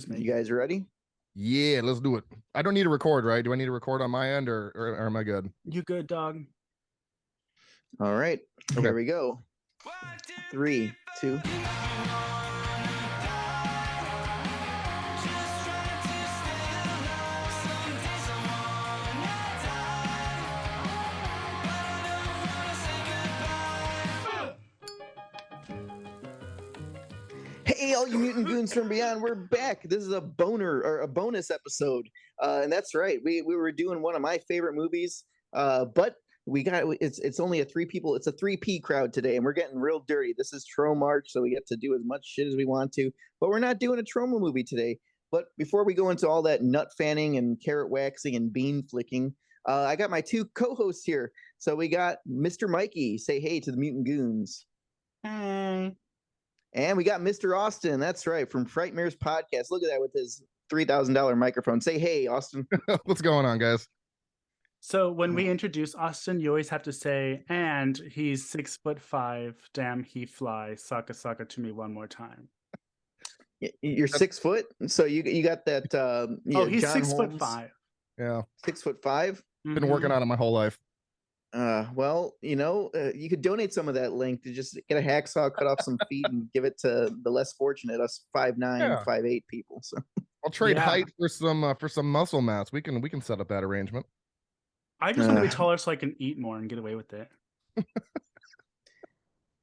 You guys ready? Yeah, let's do it. I don't need to record, right? Do I need to record on my end or am I good? You good, dog? All right, Okay. here we go. 3, 2. Hey, all you mutant goons from beyond, we're back. This is a bonus episode, and that's right. We were doing one of my favorite movies, but it's only it's a 3P crowd today, and we're getting real dirty. This is Tro March, so we get to do as much shit as we want to, but we're not doing a Troma movie today. But before we go into all that nut fanning and carrot waxing and bean flicking, I got my two co-hosts here. So we got Mr. Mikey. Say hey to the mutant goons. Hey. And we got Mr. Austin. That's right, from Frightmares Podcast. Look at that with his $3,000 microphone. Say hey, Austin. What's going on, guys? So when we introduce Austin, you always have to say, and he's 6'5". Damn, he fly. Sucka sucka to me one more time. You're 6 foot, so you got that. He's John 6'5". Yeah, 6'5". been working on it my whole life. Well, you could donate some of that link to just get a hacksaw, cut off some feet, and give it to the less fortunate, us 5'9", 5'8" people. So I'll trade height for some muscle mass. We can set up that arrangement. I just want to be taller so I can eat more and get away with it.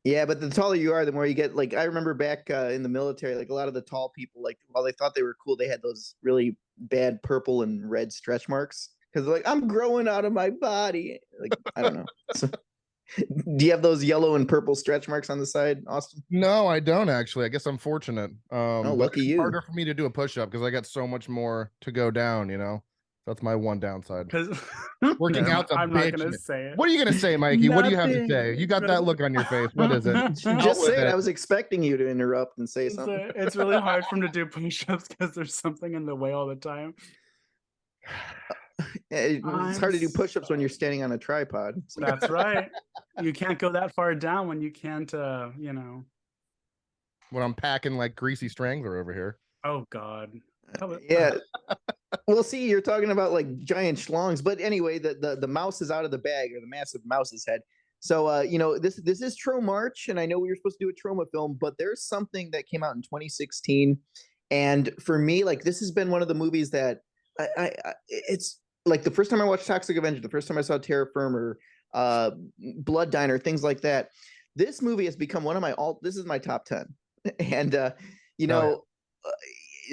Yeah, but the taller you are, the more you get. Like I remember back in the military, like a lot of the tall people, like while they thought they were cool, they had those really bad purple and red stretch marks because they're like, I'm growing out of my body. Like I don't know. So, do you have those yellow and purple stretch marks on the side, Austin? No, I don't actually. I guess I'm fortunate. Lucky you. Harder for me to do a push-up because I got so much more to go down. That's my one downside. Because working out. I'm not gonna say it. What are you gonna say, Mikey? What do you have to say? You got that look on your face. What is it? Just say it. I was expecting you to interrupt and say something. It's really hard for him to do push-ups because there's something in the way all the time. It's hard to do push-ups when you're standing on a tripod. That's right. You can't go that far down when you can't, When I'm packing like Greasy Strangler over here. Oh, God. Yeah. Well, see, you're talking about like giant schlongs, but anyway, the mouse is out of the bag, or the massive mouse's head. So, this is Tro March, and I know we were supposed to do a Troma film, but there's something that came out in 2016, and for me, like this has been one of the movies that it's like the first time I watched Toxic Avenger, the first time I saw Terra Firma, Blood Diner, things like that. This movie has become one of my this is my top 10, and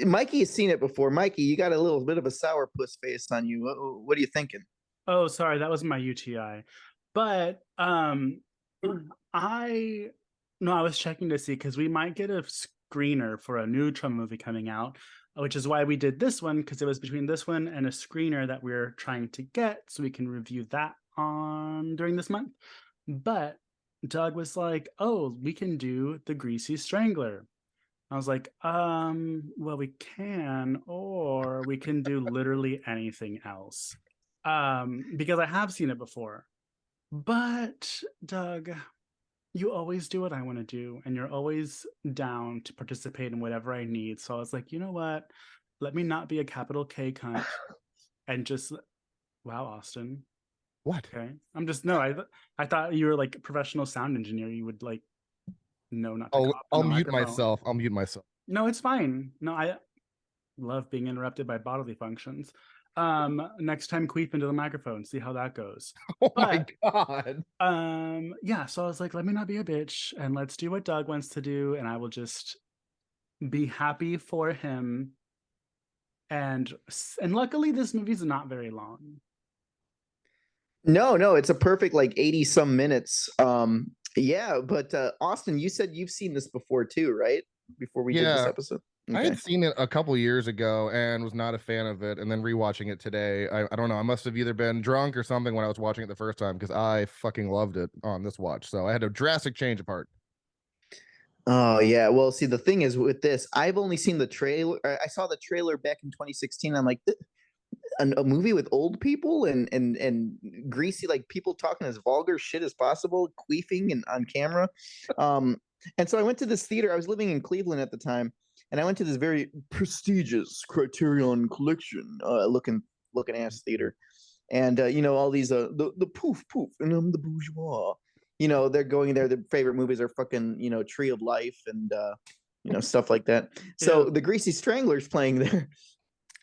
Mikey has seen it before. Mikey, you got a little bit of a sourpuss face on you. What are you thinking? Oh, sorry, that was my UTI. But I was checking to see because we might get a screener for a new Troma movie coming out, which is why we did this one, because it was between this one and a screener that we're trying to get so we can review that during this month. But Doug was like, "Oh, we can do the Greasy Strangler." I was like, well, we can, or we can do literally anything else. Because I have seen it before. But, Doug, you always do what I want to do, and you're always down to participate in whatever I need. So I was like, you know what? Let me not be a capital K cunt and just, wow, Austin. What? Okay. I thought you were like a professional sound engineer. You would like, no, not to I'll mute myself. I'll mute myself. No, it's fine. No, I love being interrupted by bodily functions. Next time, queef into the microphone. See how that goes. My God. Yeah. So I was like, let me not be a bitch, and let's do what Doug wants to do, and I will just be happy for him. And luckily, this movie's not very long. No, it's a perfect like 80 some minutes. Yeah, but Austin, you said you've seen this before too, right? Before we did this episode. Okay. I had seen it a couple years ago and was not a fan of it, and then rewatching it today, I don't know, I must have either been drunk or something when I was watching it the first time, because I fucking loved it on this watch. So I had a drastic change of heart. Oh yeah, well, see, the thing is with this, I've only seen the trailer. I saw the trailer back in 2016. I'm like, a movie with old people and greasy, like people talking as vulgar shit as possible, queefing and on camera. And so I went to this theater. I was living in Cleveland at the time, And I went to this very prestigious Criterion Collection looking ass theater, and all these the poof poof, and I'm the bourgeois. They're going there. Their favorite movies are fucking Tree of Life and stuff like that. So the Greasy Strangler's playing there.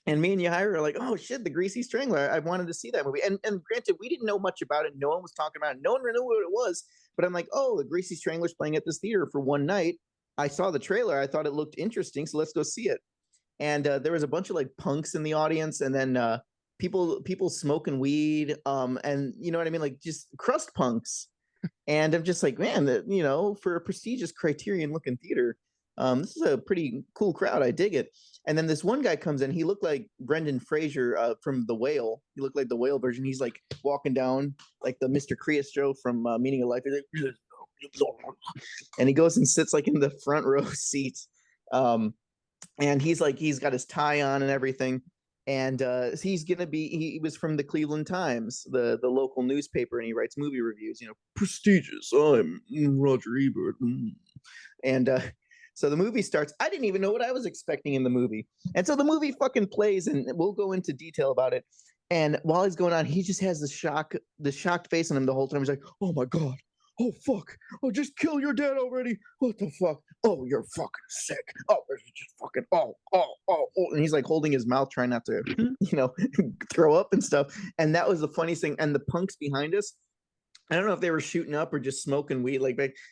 And me and Yahaira are like, oh shit, the Greasy Strangler. I wanted to see that movie. And granted, we didn't know much about it. No one was talking about it. No one knew what it was. But I'm like, oh, the Greasy Strangler's playing at this theater for one night. I saw the trailer. I thought it looked interesting. So let's go see it. And there was a bunch of like punks in the audience, and then people smoking weed. And you know what I mean? Like just crust punks. And I'm just like, man, for a prestigious Criterion looking theater, this is a pretty cool crowd. I dig it. And then this one guy comes in. He looked like Brendan Fraser from The Whale. He looked like the Whale version. He's like walking down like the Mr. Creostro from Meaning of Life. And he goes and sits like in the front row seat. And he's got his tie on and everything. And he was from the Cleveland Times, the local newspaper, and he writes movie reviews, prestigious. I'm Roger Ebert. And so the movie starts. I didn't even know what I was expecting in the movie. And so the movie fucking plays, and we'll go into detail about it. And while he's going on, he just has the shocked face on him the whole time. He's like, oh my God. Oh, fuck. Oh, just kill your dad already. What the fuck? Oh, you're fucking sick. Oh, there's just fucking, oh. And he's like holding his mouth, trying not to, throw up and stuff. And that was the funniest thing. And the punks behind us, I don't know if they were shooting up or just smoking weed,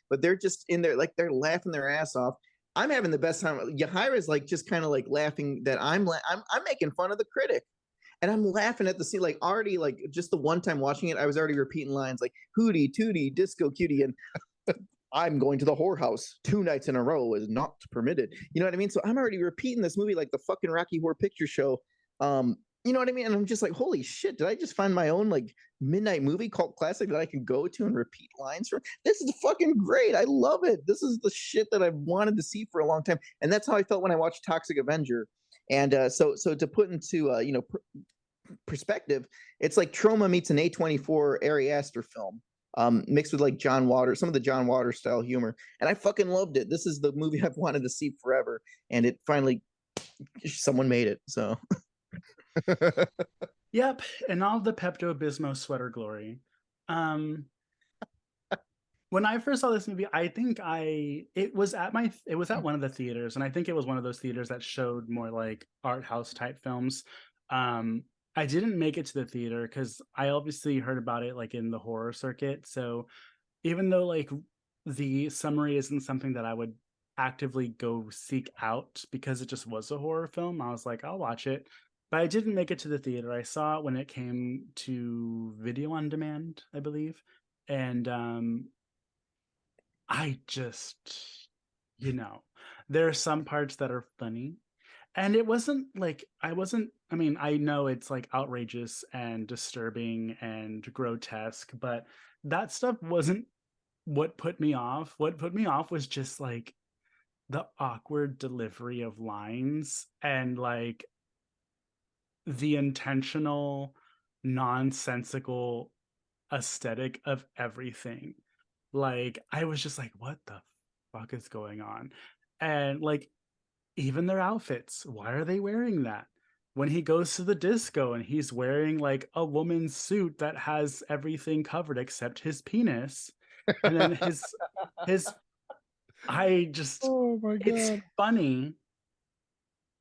but they're just in there, like they're laughing their ass off. I'm having the best time. Yahaira's like just kind of like laughing that I'm making fun of the critic. And I'm laughing at the scene, like already, like just the one time watching it, I was already repeating lines like "hootie tootie disco cutie" and "I'm going to the whorehouse 2 nights in a row is not permitted." You know what I mean? So I'm already repeating this movie like the fucking Rocky Horror Picture Show. You know what I mean? And I'm just like, holy shit! Did I just find my own like midnight movie cult classic that I can go to and repeat lines from? This is fucking great. I love it. This is the shit that I've wanted to see for a long time, and that's how I felt when I watched Toxic Avenger. And so to put into perspective, it's like Troma meets an A24 Ari Aster film, mixed with like John Waters, some of the John Waters style humor, and I fucking loved it. This is the movie I've wanted to see forever, and it finally someone made it. So, yep, and all the Pepto-Bismol sweater glory. When I first saw this movie, I think it was at one of the theaters, and I think it was one of those theaters that showed more like art house type films. I didn't make it to the theater because I obviously heard about it like in the horror circuit. So even though like the summary isn't something that I would actively go seek out because it just was a horror film, I was like, I'll watch it. But I didn't make it to the theater. I saw it when it came to video on demand, I believe. And I just, there are some parts that are funny. And it wasn't like, I mean, I know it's like outrageous and disturbing and grotesque, but that stuff wasn't what put me off. What put me off was just like the awkward delivery of lines and like the intentional, nonsensical aesthetic of everything. Like, I was just like, what the fuck is going on? And like, even their outfits, why are they wearing that? When he goes to the disco and he's wearing like a woman's suit that has everything covered except his penis. And then Oh my it's God. funny,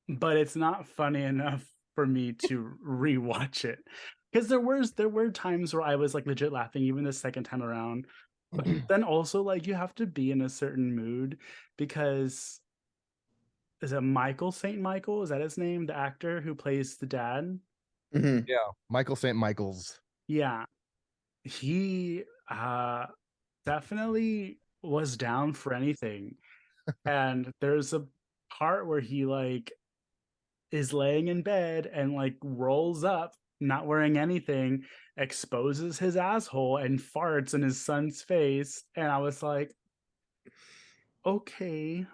but it's not funny enough for me to rewatch it. Because there were times where I was like legit laughing even the second time around. But then also like you have to be in a certain mood because is it Michael St. Michael? Is that his name? The actor who plays the dad? mhm. Yeah, Michael St. Michael's. Yeah. He definitely was down for anything. And there's a part where he like is laying in bed and like rolls up, not wearing anything, exposes his asshole and farts in his son's face. And I was like, okay,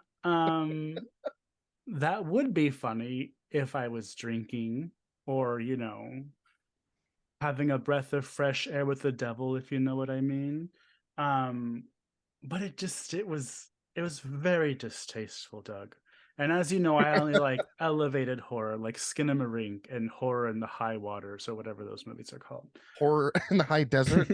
that would be funny if I was drinking or, having a breath of fresh air with the devil, if you know what I mean. But it was very distasteful, Doug. And as you know, I only like elevated horror, like Skinamarink and Horror in the High Waters or whatever those movies are called. Horror in the High Desert.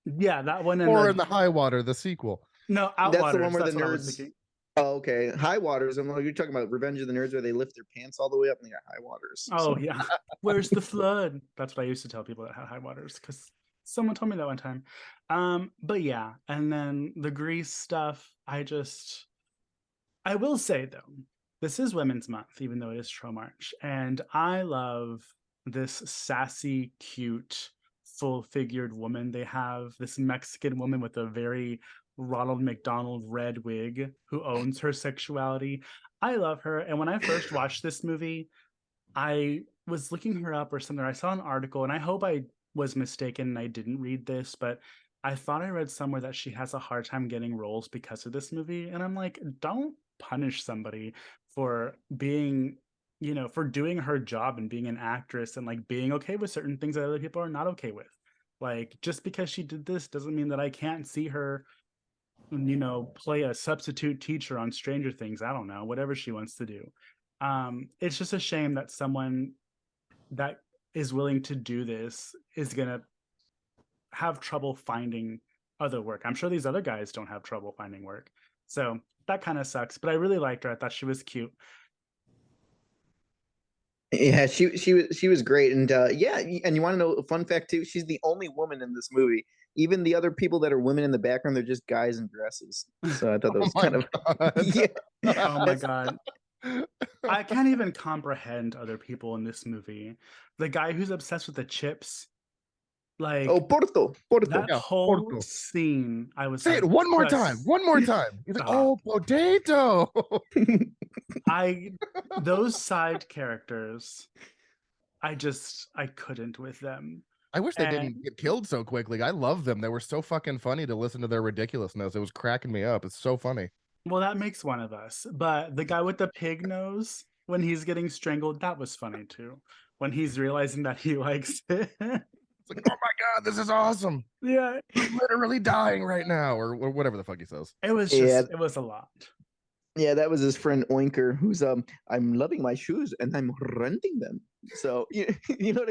Yeah, that one. And Horror in the High Water, the sequel. No, That's the one Outwaters. where That's the what I was nerds. thinking. Oh, okay. High Waters. I'm like, you're talking about Revenge of the Nerds, where they lift their pants all the way up, and they got High Waters. Oh So. yeah. Where's the flood? That's what I used to tell people that had high waters, because someone told me that one time. But yeah, and then the Grease stuff. I will say though, this is Women's Month, even though it is Tro March, and I love this sassy, cute, full-figured woman. They have this Mexican woman with a very Ronald McDonald red wig who owns her sexuality. I love her, and when I first watched this movie, I was looking her up or something. I saw an article, and I hope I was mistaken and I didn't read this, but I thought I read somewhere that she has a hard time getting roles because of this movie. And I'm like, don't punish somebody for being, for doing her job and being an actress and like being okay with certain things that other people are not okay with. Like, just because she did this doesn't mean that I can't see her, play a substitute teacher on Stranger Things. I don't know, whatever she wants to do. It's just a shame that someone that is willing to do this is gonna have trouble finding other work. I'm sure these other guys don't have trouble finding work, so that kind of sucks. But I really liked her. I thought she was cute. Yeah, she was great, and yeah, and you want to know a fun fact too? She's the only woman in this movie. Even the other people that are women in the background, they're just guys in dresses. So I thought that was kind of yeah. Oh my god. I can't even comprehend other people in this movie. The guy who's obsessed with the chips, like Porto. that Yeah, whole Porto. scene, I was Say like, it one more yes. time. One more time. He's like, oh, potato. Those side characters, I couldn't with them. I wish they didn't get killed so quickly. I love them. They were so fucking funny to listen to their ridiculousness. It was cracking me up. It's so funny. Well, that makes one of us. But the guy with the pig nose, when he's getting strangled, that was funny too. When he's realizing that he likes it. It's like, oh my god, this is awesome. Yeah. I'm literally dying right now, or whatever the fuck he says. It was just, it was a lot. Yeah, that was his friend Oinker, who's I'm loving my shoes and I'm renting them. So you know,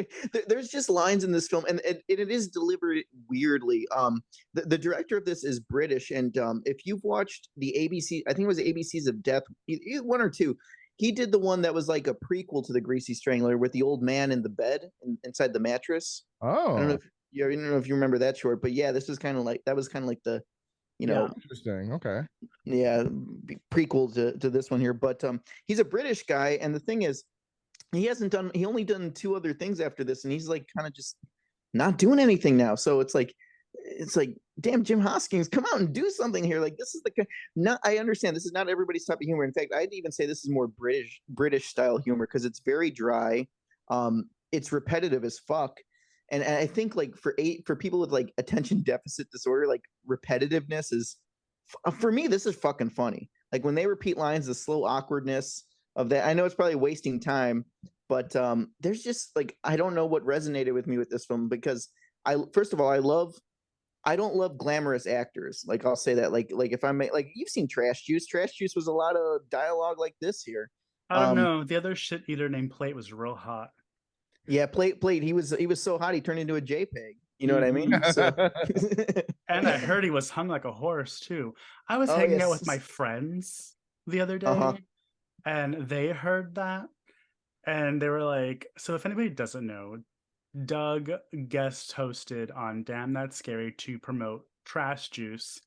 there's just lines in this film, and it is delivered weirdly. The director of this is British, and if you've watched the ABC, I think it was ABC's of Death, one or two. He did the one that was like a prequel to the Greasy Strangler with the old man in the bed inside the mattress. Oh, I don't know if you remember that short, but yeah, this was kind of like the interesting. Okay. Yeah, prequel to this one here. But he's a British guy, and the thing is, he only done two other things after this, and he's like kind of just not doing anything now. So it's like, damn, Jim Hoskins, come out and do something here. Like, this is I understand this is not everybody's type of humor. In fact, I'd even say this is more British style humor, because it's very dry. It's repetitive as fuck. And I think like for people with like attention deficit disorder, like repetitiveness is, for me, this is fucking funny. Like when they repeat lines, the slow awkwardness of that. I know it's probably wasting time, but there's just like, I don't know what resonated with me with this film, because first of all, I don't love glamorous actors. Like, I'll say that. Like if I may, like, you've seen Trash Juice. Trash Juice was a lot of dialogue like this here. I don't know. The other shit eater named Plate was real hot. Yeah, Plate. He was so hot he turned into a JPEG. You know what I mean? So. And I heard he was hung like a horse too. I was hanging out with my friends the other day, and they heard that, and they were like, so if anybody doesn't know, Doug guest hosted on Damn That's Scary to promote Trash Juice.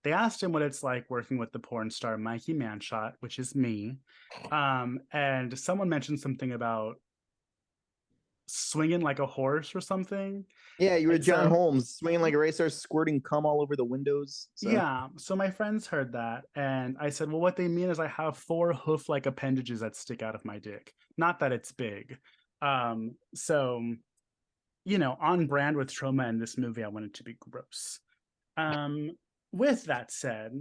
They asked him what it's like working with the porn star Mikey Manshot, which is me. And someone mentioned something about swinging like a horse or something. Yeah, you were John Holmes, swinging like a racehorse, squirting cum all over the windows. So. Yeah, so my friends heard that, and I said, well, what they mean is I have 4 hoof-like appendages that stick out of my dick. Not that it's big. So, on brand with trauma in this movie, I wanted to be gross. With that said,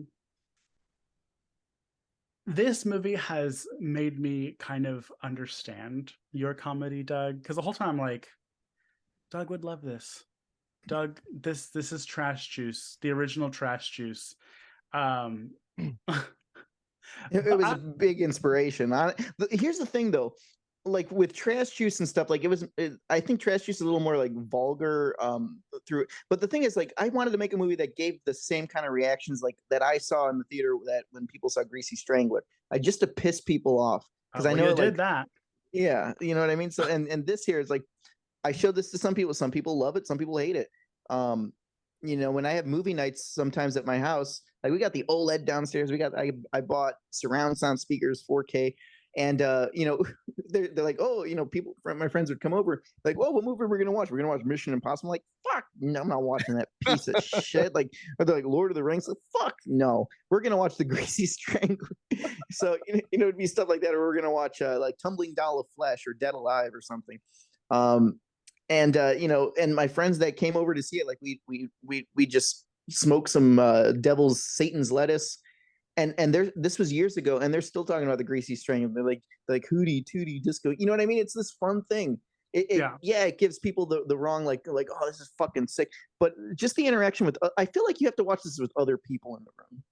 this movie has made me kind of understand your comedy, Doug, because the whole time I'm like, Doug would love this. Doug, this is Trash Juice, the original Trash Juice. It was a big inspiration. Here's the thing, though, like with Trash Juice and stuff, like I think Trash Juice is a little more like vulgar through it. But the thing is, like, I wanted to make a movie that gave the same kind of reactions like that I saw in the theater that when people saw Greasy Strangler, just to piss people off because I know you did like that. yeah, you know what I mean. So and this here is like I showed this to some people. Some people love it. Some people hate it. When I have movie nights sometimes at my house, like we got the OLED downstairs. I bought surround sound speakers, 4K, and they're like, oh, people from my friends would come over, like, oh, what movie we're gonna watch? We're gonna watch Mission Impossible. I'm like, fuck, no, I'm not watching that piece of shit. Like, or they're like Lord of the Rings. Like, fuck, no, we're gonna watch the Greasy Strangler. So it'd be stuff like that, or we're gonna watch like Tumbling Doll of Flesh or Dead Alive or something. And my friends that came over to see it, like we just smoked some Devil's Satan's Lettuce, and this was years ago, and they're still talking about the Greasy Strangler. They're like hootie tootie disco. You know what I mean? It's this fun thing. It gives people the wrong like oh, this is fucking sick, but just the interaction with I feel like you have to watch this with other people in the room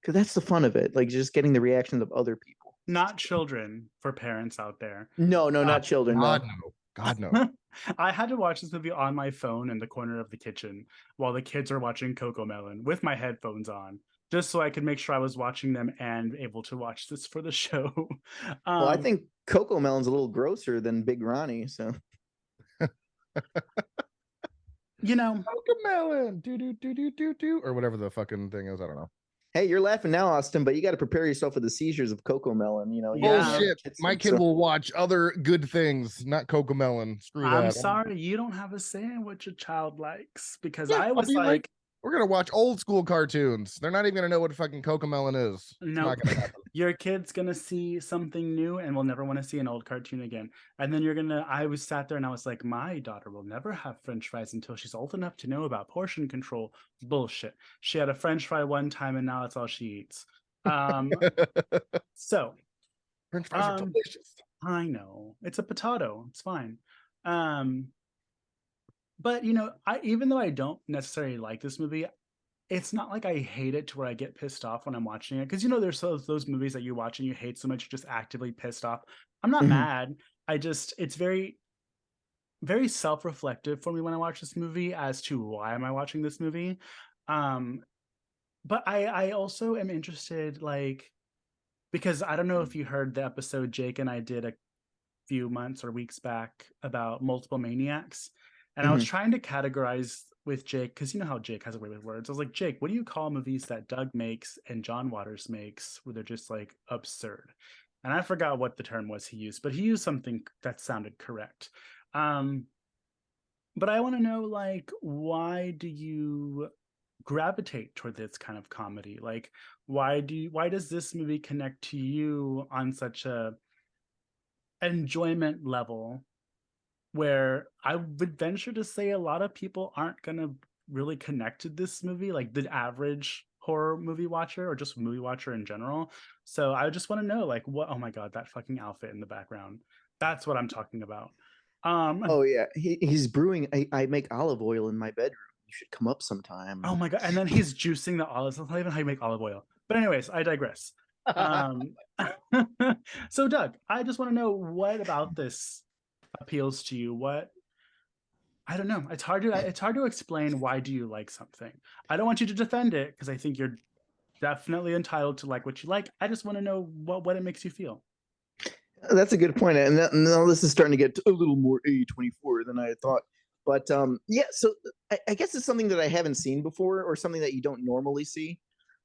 because that's the fun of it, like just getting the reactions of other people. Not children, for parents out there. No, not children. God, no. no. God, no. I had to watch this movie on my phone in the corner of the kitchen while the kids are watching Cocomelon with my headphones on, just so I could make sure I was watching them and able to watch this for the show. Well, I think Cocomelon's a little grosser than Big Ronnie, so. Cocomelon, do, or whatever the fucking thing is. I don't know. Hey, you're laughing now, Austin, but you got to prepare yourself for the seizures of Cocomelon. Oh shit! My kid will watch other good things, not Cocomelon. Screw that. I'm sorry, you don't have a say in what your child likes because I was like, we're gonna watch old school cartoons. They're not even gonna know what fucking Cocomelon is. No, your kid's gonna see something new and will never want to see an old cartoon again. And then I was sat there and I was like, my daughter will never have French fries until she's old enough to know about portion control. Bullshit. She had a French fry one time and now it's all she eats. So French fries are delicious. I know it's a potato. It's fine. But even though I don't necessarily like this movie, it's not like I hate it to where I get pissed off when I'm watching it. Because there's those movies that you watch and you hate so much, you're just actively pissed off. I'm not mad. It's very, very self-reflective for me when I watch this movie as to why am I watching this movie. But I also am interested, like, because I don't know if you heard the episode Jake and I did a few months or weeks back about Multiple Maniacs. And I was trying to categorize with Jake, because you know how Jake has a way with words. I was like, Jake, what do you call movies that Doug makes and John Waters makes where they're just like absurd? And I forgot what the term was he used, but he used something that sounded correct. But I want to know, like, why do you gravitate toward this kind of comedy? Like, why does this movie connect to you on such a enjoyment level where I would venture to say a lot of people aren't going to really connect to this movie, like the average horror movie watcher or just movie watcher in general. So I just want to know, like, what? Oh my god, that fucking outfit in the background. That's what I'm talking about. Oh yeah, he's brewing. I make olive oil in my bedroom. You should come up sometime. Oh my god, and then he's juicing the olives. That's not even how you make olive oil. But anyways, I digress. So Doug, I just want to know what about this appeals to you. I don't know. It's hard to explain why do you like something. I don't want you to defend it because I think you're definitely entitled to like what you like. I just want to know what it makes you feel. That's a good point. And now this is starting to get a little more A24 than I had thought. But yeah, so I guess it's something that I haven't seen before or something that you don't normally see.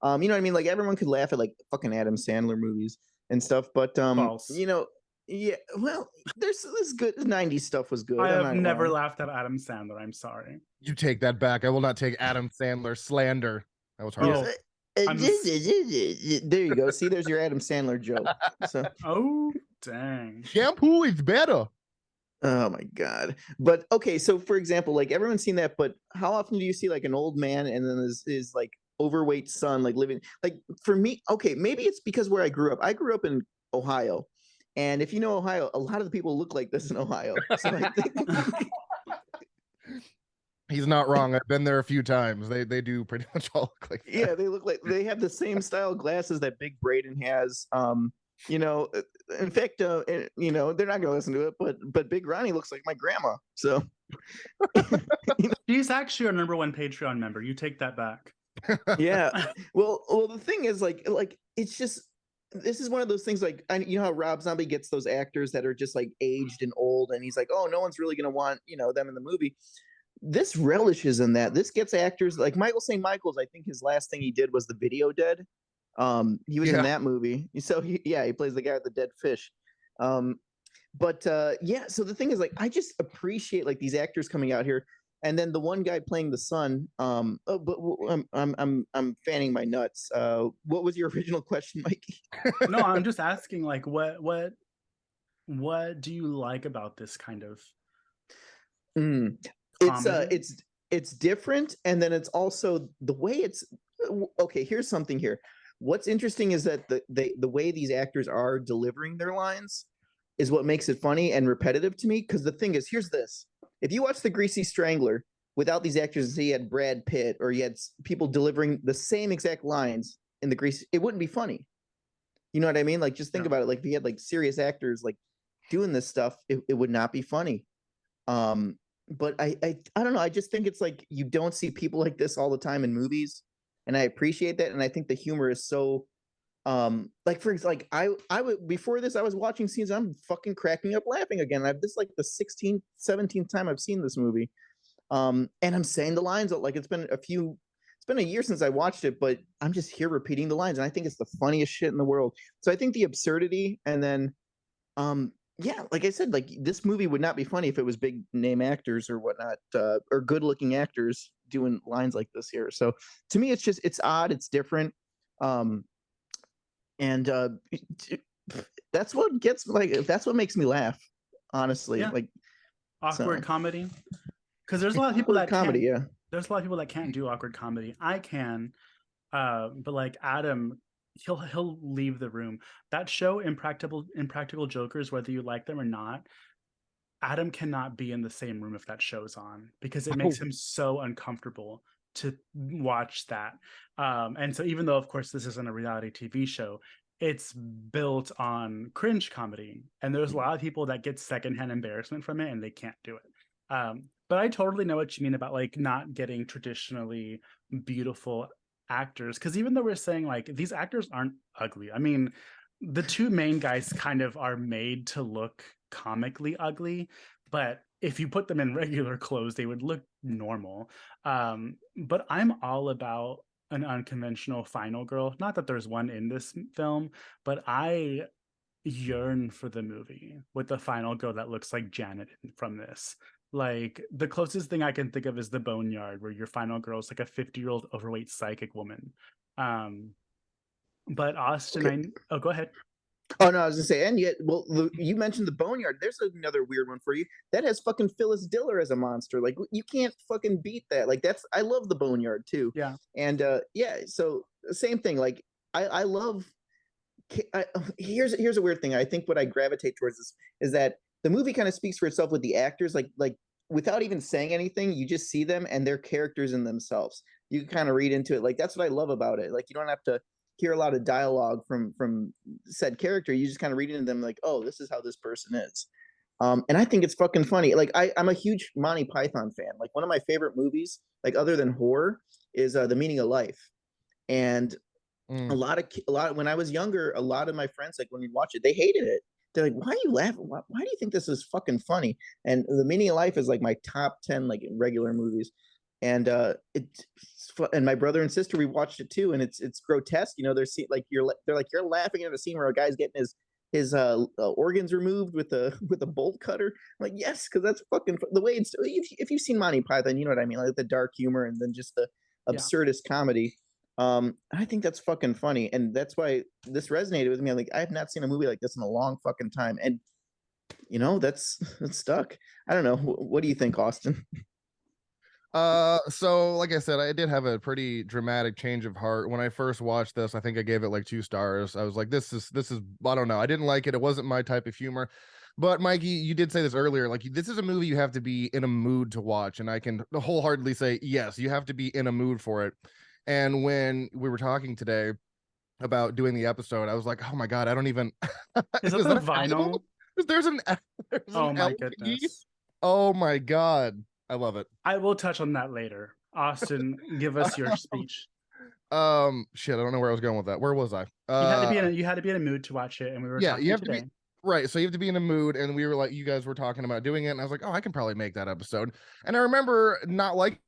You know what I mean? Like everyone could laugh at like fucking Adam Sandler movies and stuff, but False. Yeah, well, there's this good 90s stuff was good. I have never laughed at Adam Sandler. I'm sorry. You take that back. I will not take Adam Sandler slander. That was hard. There you go. See, there's your Adam Sandler joke. So. Oh, dang. Shampoo is better. Oh my god. But okay, so for example, like everyone's seen that, but how often do you see like an old man and then his like overweight son like living like for me, okay, maybe it's because where I grew up. I grew up in Ohio. And if you know Ohio, a lot of the people look like this in Ohio. So I think He's not wrong. I've been there a few times. They do pretty much all look like that. Yeah, they look like they have the same style glasses that Big Brayden has. You know, in fact, you know, they're not gonna listen to it, but Big Ronnie looks like my grandma. So She's actually our #1 Patreon member. You take that back. yeah. Well, the thing is, like it's just this is one of those things. Like, you know how Rob Zombie gets those actors that are just like aged and old, and he's like, oh, no one's really gonna want them in the movie. This relishes in that. This gets actors like Michael St. Michael's. I think his last thing he did was the Video Dead. He was in that movie. So he plays the guy with the dead fish. But yeah, so the thing is, like, I just appreciate like these actors coming out here. And then the one guy playing the son, I'm fanning my nuts. What was your original question, Mikey? No, I'm just asking, like, what do you like about this kind of? It's different, and then it's also the way it's okay. Here's something here. What's interesting is that the way these actors are delivering their lines is what makes it funny and repetitive to me. Because the thing is, here's this: if you watch the Greasy Strangler without these actors, you had Brad Pitt or you had people delivering the same exact lines in the Greasy, it wouldn't be funny. You know what I mean? Like, just think about it. Like, if you had like serious actors like doing this stuff, it would not be funny. But I don't know. I just think it's like you don't see people like this all the time in movies, and I appreciate that. And I think the humor is so, like for example, like I would before this I was watching scenes. I'm fucking cracking up laughing again. This is like the 16th, 17th time I've seen this movie, and I'm saying the lines like it's been a year since I watched it, but I'm just here repeating the lines, and I think it's the funniest shit in the world. So I think the absurdity, and then yeah, like I said, like this movie would not be funny if it was big name actors or whatnot, or good looking actors doing lines like this here. So to me, it's odd, it's different, and that's what makes me laugh, honestly. Yeah. Like awkward comedy, because there's a lot of people that comedy. Yeah, there's a lot of people that can't do awkward comedy. I can, but like Adam, he'll leave the room. That show, Impractical Jokers, whether you like them or not, Adam cannot be in the same room if that show's on, because it makes him so uncomfortable to watch that. And so even though, of course, this isn't a reality TV show, it's built on cringe comedy. And there's a lot of people that get secondhand embarrassment from it and they can't do it. But I totally know what you mean about like not getting traditionally beautiful actors, because even though we're saying like these actors aren't ugly, I mean the two main guys kind of are made to look comically ugly, but if you put them in regular clothes they would look normal. But I'm all about an unconventional final girl. Not that there's one in this film, but I yearn for the movie with the final girl that looks like Janet from this. Like the closest thing I can think of is the Boneyard, where your final girl is like a 50-year-old overweight psychic woman. But Austin, okay. Oh, go ahead. Oh no, I was gonna say, and yet, well, you mentioned the Boneyard. There's another weird one for you that has fucking Phyllis Diller as a monster. Like you can't fucking beat that. Like I love the Boneyard too. Yeah, and yeah, so same thing. Like I love. Here's a weird thing. I think what I gravitate towards this is that the movie kind of speaks for itself with the actors. Like without even saying anything, you just see them and they're characters in themselves. You can kind of read into it. Like that's what I love about it. Like you don't have to hear a lot of dialogue from said character. You just kind of read into them like, oh, this is how this person is. And I think it's fucking funny. Like I'm a huge Monty Python fan. Like one of my favorite movies, like other than horror, is The Meaning of Life. And a lot of when I was younger, a lot of my friends, like when we watch it, they hated it. They're like, why are you laughing? Why do you think this is fucking funny? And The Meaning of Life is like my top 10 like regular movies. And and my brother and sister, we watched it too, and it's grotesque. You know, they're you're laughing at a scene where a guy's getting his organs removed with a bolt cutter. I'm like, yes, because that's fucking the way it's. If you've seen Monty Python, you know what I mean, like the dark humor and then just the absurdist comedy. I think that's fucking funny, and that's why this resonated with me. I'm like, I have not seen a movie like this in a long fucking time, and you know, that's stuck. I don't know. What do you think, Austin? So like I said, I did have a pretty dramatic change of heart when I first watched this. I think I gave it like 2 stars. I was like, this is I don't know, I didn't like it. It wasn't my type of humor. But Mikey, you did say this earlier. Like, this is a movie you have to be in a mood to watch, and I can wholeheartedly say yes, you have to be in a mood for it. And when we were talking today about doing the episode, I was like, oh my god, I don't even. Is that Is the that an album? vinyl? There's an there's an Oh my LP. goodness. Oh my god, I love it. I will touch on that later. Austin, give us your speech. Shit, I don't know where I was going with that. Where was I? You had to be in a mood to watch it, and we were Yeah, talking you have today. to be right. So you have to be in a mood, and we were like, you guys were talking about doing it, and I was like, oh, I can probably make that episode. And I remember not liking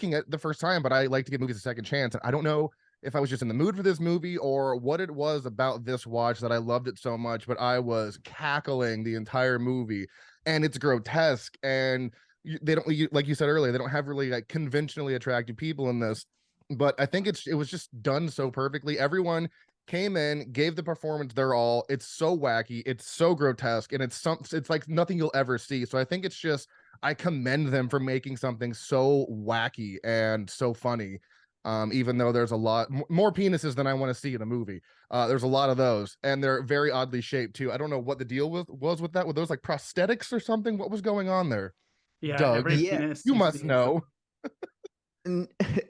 it the first time, but I like to give movies a second chance. And I don't know if I was just in the mood for this movie or what it was about this watch that I loved it so much, but I was cackling the entire movie, and it's grotesque. And they don't, like you said earlier, they don't have really like conventionally attractive people in this, but I think it was just done so perfectly. Everyone came in, gave the performance their all. It's so wacky, it's so grotesque, and it's like nothing you'll ever see. So I think it's just, I commend them for making something so wacky and so funny. Even though there's a lot more penises than I want to see in a movie. There's a lot of those, and they're very oddly shaped too. I don't know what the deal was with that. Were those like prosthetics or something? What was going on there? Yeah, Doug, every Yeah. penis you needs to must be know.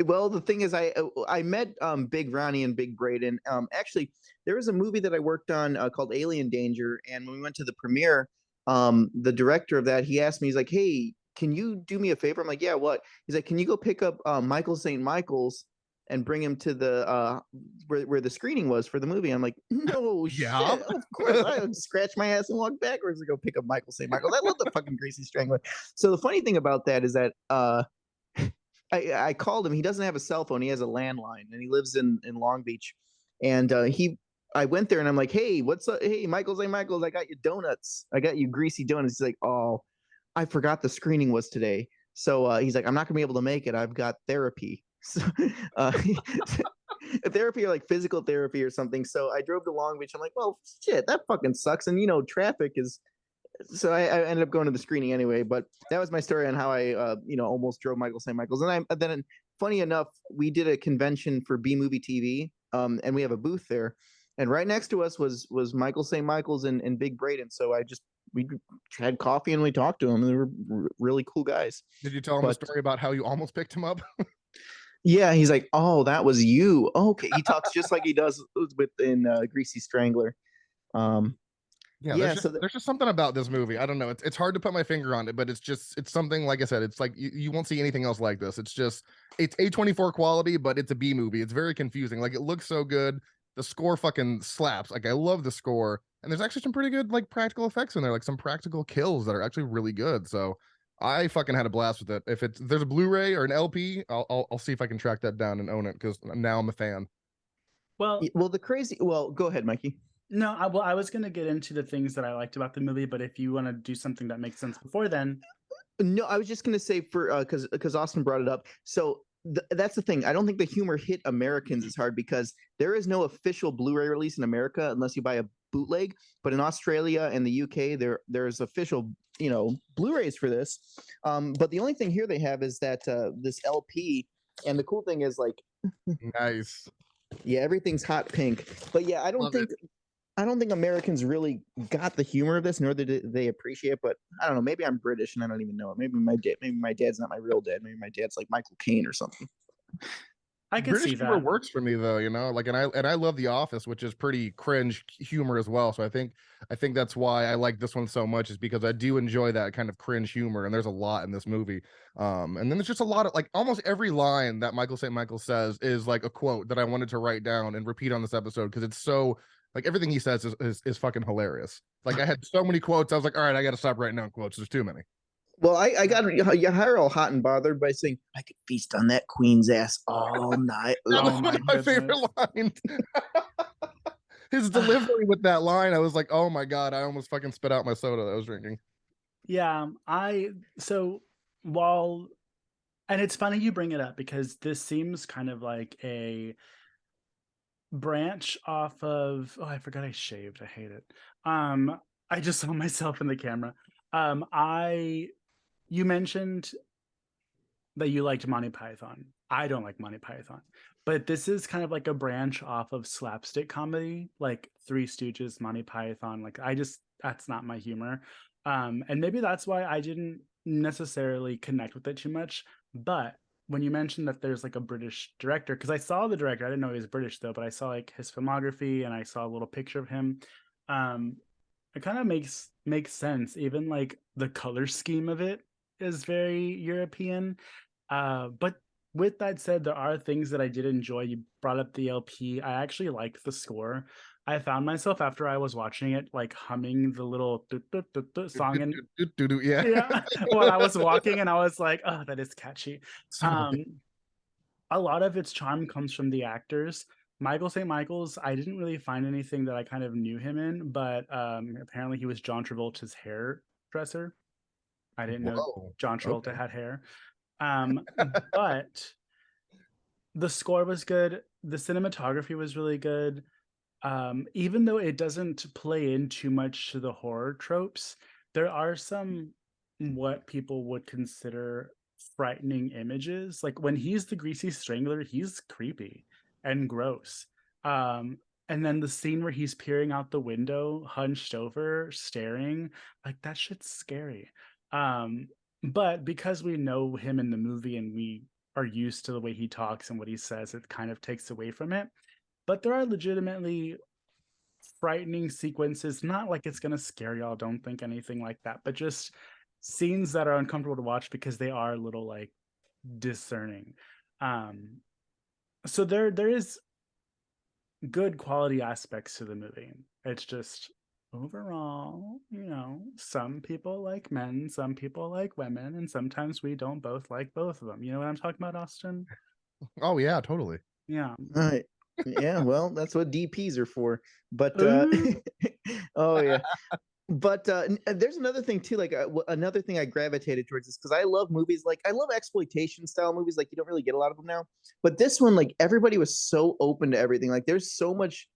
Well, the thing is, I met Big Ronnie and Big Brayden. Actually, there was a movie that I worked on called Alien Danger, and when we went to the premiere, the director of that, he asked me, he's like, "Hey, can you do me a favor?" I'm like, "Yeah, what?" He's like, "Can you go pick up Michael St. Michael's and bring him to the where the screening was for the movie?" I'm like, "No Yeah. shit, of course." I would scratch my ass and walk backwards to go pick up Michael St. Michael's. I love the fucking Greasy Strangler. So the funny thing about that is that I called him. He doesn't have a cell phone. He has a landline, and he lives in Long Beach. And I went there, and I'm like, "Hey, what's up? Hey, Michael's, hey, Michael's, I got you donuts. I got you greasy donuts." He's like, "Oh, I forgot the screening was today." So he's like, "I'm not gonna be able to make it. I've got therapy." So, uh, therapy or like physical therapy or something. So I drove to Long Beach. I'm like, "Well, shit, that fucking sucks." And traffic is, so I ended up going to the screening anyway. But that was my story on how I almost drove Michael St. Michael's. And then funny enough, we did a convention for B Movie TV, and we have a booth there, and right next to us was Michael St. Michael's and Big Brayden. So we had coffee and we talked to him, and they were really cool guys. Did you tell him a story about how you almost picked him up? Yeah, he's like, "Oh, that was you." Okay, he talks just like he does in Greasy Strangler. Yeah, Yeah, there's just something about this movie. I don't know. It's hard to put my finger on it, but it's something, like I said, it's like you won't see anything else like this. It's A24 quality, but it's a B movie. It's very confusing. Like, it looks so good. The score fucking slaps. Like, I love the score. And there's actually some pretty good like practical effects in there, like some practical kills that are actually really good. So I fucking had a blast with it. If there's a Blu-ray or an LP, I'll see if I can track that down and own it, because now I'm a fan. Well, well, go ahead, Mikey. no, I was going to get into the things that I liked about the movie, but if you want to do something that makes sense before then. No, I was just going to say, for because Austin brought it up. So that's the thing. I don't think the humor hit Americans as hard because there is no official Blu-ray release in America unless you buy a bootleg. But in Australia and the UK, there's official Blu-rays for this. But the only thing here they have is that this LP, and the cool thing is, like, Nice. yeah, everything's hot pink. But yeah, I don't think Americans really got the humor of this, nor did they appreciate it. But I don't know. Maybe I'm British and I don't even know it. Maybe my dad's not my real dad. Maybe my dad's like Michael Caine or something. I can British see humor that. works for me though, like, and I love The Office, which is pretty cringe humor as well. So I think that's why I like this one so much, is because I do enjoy that kind of cringe humor, and there's a lot in this movie. And then there's just a lot of, like, almost every line that Michael St. Michael says is like a quote that I wanted to write down and repeat on this episode, because it's so, like, everything he says is fucking hilarious. Like, I had so many quotes, I was like, all right, I got to stop writing down quotes. There's too many. Well, I got you're all hot and bothered by saying, "I could feast on that queen's ass all night." That was Oh one of my my favorite lines. His delivery with that line, I was like, oh my god, I almost fucking spit out my soda that I was drinking. Yeah, so while, and it's funny you bring it up because this seems kind of like a branch off of, oh, I forgot I shaved. I hate it. I just saw myself in the camera. You mentioned that you liked Monty Python. I don't like Monty Python, but this is kind of like a branch off of slapstick comedy, like Three Stooges, Monty Python. Like, that's not my humor. And maybe that's why I didn't necessarily connect with it too much. But when you mentioned that there's like a British director, because I saw the director, I didn't know he was British though, but I saw like his filmography and I saw a little picture of him. Um, it kind of makes sense. Even like the color scheme of it is very European. But with that said, there are things that I did enjoy. You brought up the LP. I actually liked the score. I found myself after I was watching it, like humming the little song and Yeah. yeah, while I was walking, and I was like, "Oh, that is catchy." Um, a lot of its charm comes from the actors. Michael St. Michael's, I didn't really find anything that I kind of knew him in, but apparently he was John Travolta's hairdresser. I didn't know Whoa. John Travolta Okay. had hair. But the score was good. The cinematography was really good. Even though it doesn't play in too much to the horror tropes, there are some what people would consider frightening images. Like when he's the Greasy Strangler, he's creepy and gross. Um, and then the scene where he's peering out the window, hunched over, staring, like that shit's scary. Um, but because we know him in the movie and we are used to the way he talks and what he says, it kind of takes away from it. But there are legitimately frightening sequences, not like it's going to scare y'all, don't think anything like that, but just scenes that are uncomfortable to watch because they are a little like discerning. Um, so there is good quality aspects to the movie. It's just overall, some people like men, some people like women, and sometimes we don't both like both of them. You know what I'm talking about, Austin? Oh yeah, totally. Yeah. Right. Yeah, well, that's what DPs are for. But Ooh. oh yeah. But there's another thing too. Like another thing I gravitated towards is because I love movies. Like I love exploitation style movies. Like you don't really get a lot of them now. But this one, like everybody was so open to everything. Like there's so much.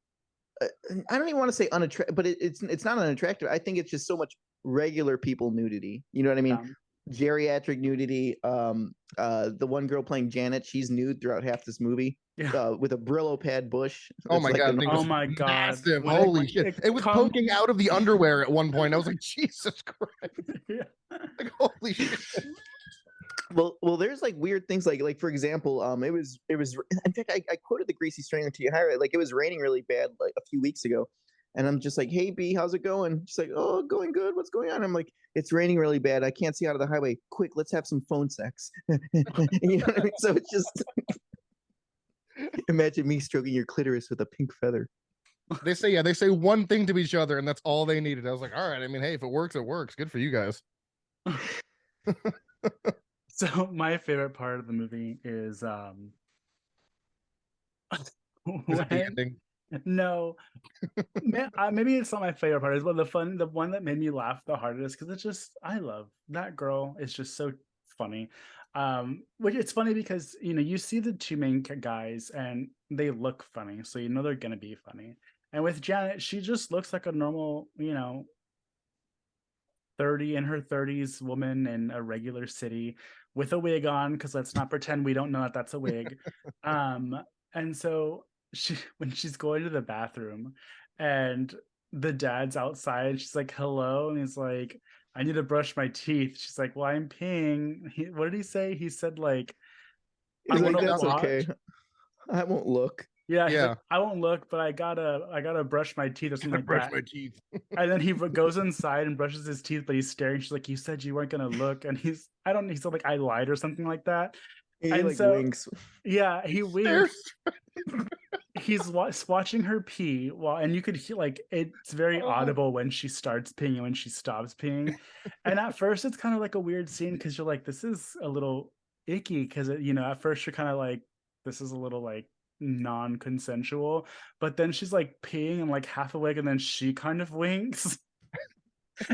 I don't even want to say unattractive, but it's not unattractive. I think it's just so much regular people nudity. You know what I mean? Yeah. Geriatric nudity. The one girl playing Janet, she's nude throughout half this movie. Yeah. With a Brillo pad bush. Oh It's my like god, an thing Oh was my God. massive. When Holy shit. It was come- poking out of the underwear at one point. I was like, Jesus Christ. Yeah. Like, holy shit. well, there's like weird things like for example, it was in fact I quoted the Greasy Strangler to you higher. Like it was raining really bad like a few weeks ago, and I'm just like, hey B, how's it going? She's like, oh, going good. What's going on? I'm like, it's raining really bad. I can't see out of the highway. Quick, let's have some phone sex. You know what I mean? So it's just imagine me stroking your clitoris with a pink feather. They say one thing to each other, and that's all they needed. I was like, all right. I mean, hey, if it works, it works. Good for you guys. So my favorite part of the movie is Is it the ending? no, maybe it's not my favorite part. It's the one that made me laugh the hardest because it's just I love that girl. It's just so funny. Which it's funny because you see the two main guys and they look funny, so they're gonna be funny. And with Janet, she just looks like a normal, 30 in her 30s woman in a regular city with a wig on, because let's not pretend we don't know that that's a wig. And so when she's going to the bathroom and the dad's outside, she's like, hello, and he's like, I need to brush my teeth. She's like, well, I'm peeing. What did he say? He said like, I He's like, want to that's watch. okay. I won't look. Yeah, he's Yeah. like, I won't look, but I gotta brush my teeth or something like Brush that. my teeth. And then he goes inside and brushes his teeth, but he's staring. She's like, you said you weren't gonna look, and he said like I lied or something like that. He And like so winks. yeah, he winks. He's watching her pee and you could hear like it's very audible when she starts peeing and when she stops peeing. And at first it's kind of like a weird scene because you're like, this is a little icky because at first you're kind of like, this is a little like non-consensual, but then she's like peeing and like half awake and then she kind of winks.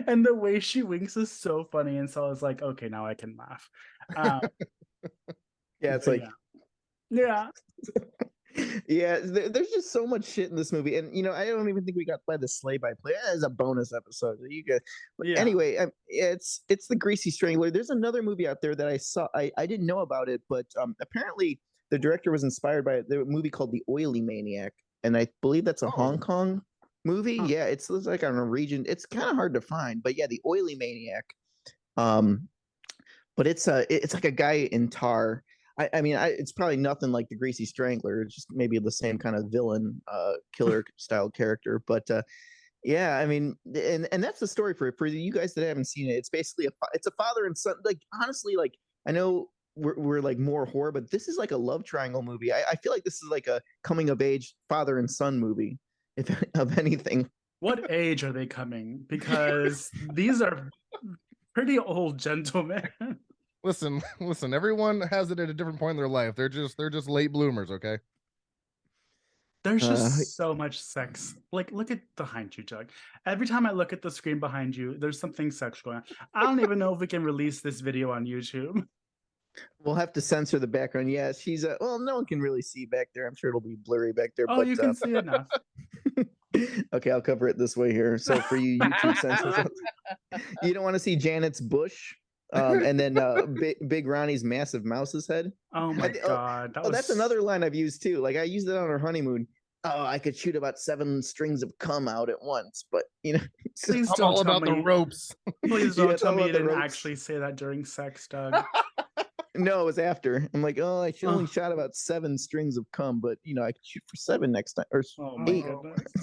And the way she winks is so funny, and so I was like, okay, now I can laugh. Yeah, it's like yeah. yeah, there's just so much shit in this movie, and I don't even think we got by the sleigh by play as a bonus episode. You get, but Yeah. anyway, it's the Greasy Strangler. There's another movie out there that I saw. I didn't know about it, but apparently the director was inspired by the movie called The Oily Maniac, and I believe that's a Hong Kong movie. Huh. Yeah, it's like on a region. It's kind of hard to find, but yeah, the Oily Maniac. Um, but it's like a guy in tar. I mean, it's probably nothing like the Greasy Strangler. It's just maybe the same kind of villain, killer style character. But yeah, I mean, and that's the story for you guys that haven't seen it. It's basically it's a father and son. Like honestly, like I know we're like more horror, but this is like a love triangle movie. I feel like this is like a coming of age father and son movie, if of anything. What age are they coming? Because these are pretty old gentlemen. Listen, everyone has it at a different point in their life. They're just late bloomers, okay? There's just so much sex. Like, look at behind you, Jug. Every time I look at the screen behind you, there's something sexual going on. I don't even know if we can release this video on YouTube. We'll have to censor the background. Yeah, she's well, no one can really see back there. I'm sure it'll be blurry back there. Oh, but you can see enough. Okay, I'll cover it this way here. So for you YouTube censors, you don't want to see Janet's bush, and then big Ronnie's massive mouse's head. Oh my god, that's another line I've used too. Like I used it on our honeymoon. Oh, I could shoot about 7 strings of cum out at once, but you know, please I'm don't all tell about me. the ropes. Please don't Yeah, tell me you about the didn't ropes. actually say that during sex, Doug. No, it was after. I'm like, oh, I only Ugh. shot about 7 strings of cum, but you know, I could shoot for 7 next time or Oh my 8. goodness.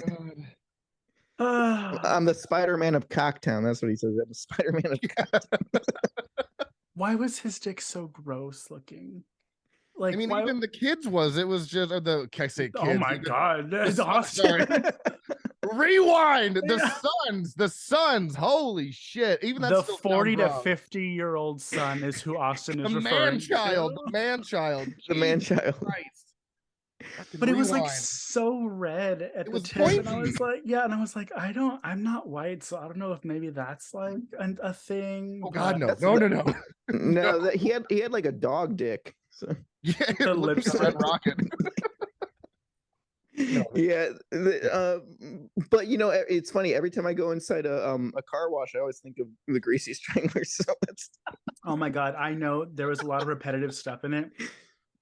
I'm the Spider-Man of Cocktown. That's what he says. I'm the Spider-Man of Cocktown. Why was his dick so gross looking? Like, I mean, why? even the kids it was just can I say kids? Oh my god, that's awesome. Sorry. Rewind. The sons. Holy shit. Even that The still 40 to wrong. 50-year-old son is who Austin is The referring man-child. to. The man-child. The man-child. But it was like so red at the tip, and I was like, yeah, and I was like, I'm not white, so I don't know if maybe that's like a thing. Oh god, no. That's No. No, he had like a dog dick. So. Yeah, The it looks like a red rocket. Yeah, but you know, it's funny. Every time I go inside a car wash, I always think of the Greasy Strangler. So that's. Oh my god, I know there was a lot of repetitive stuff in it,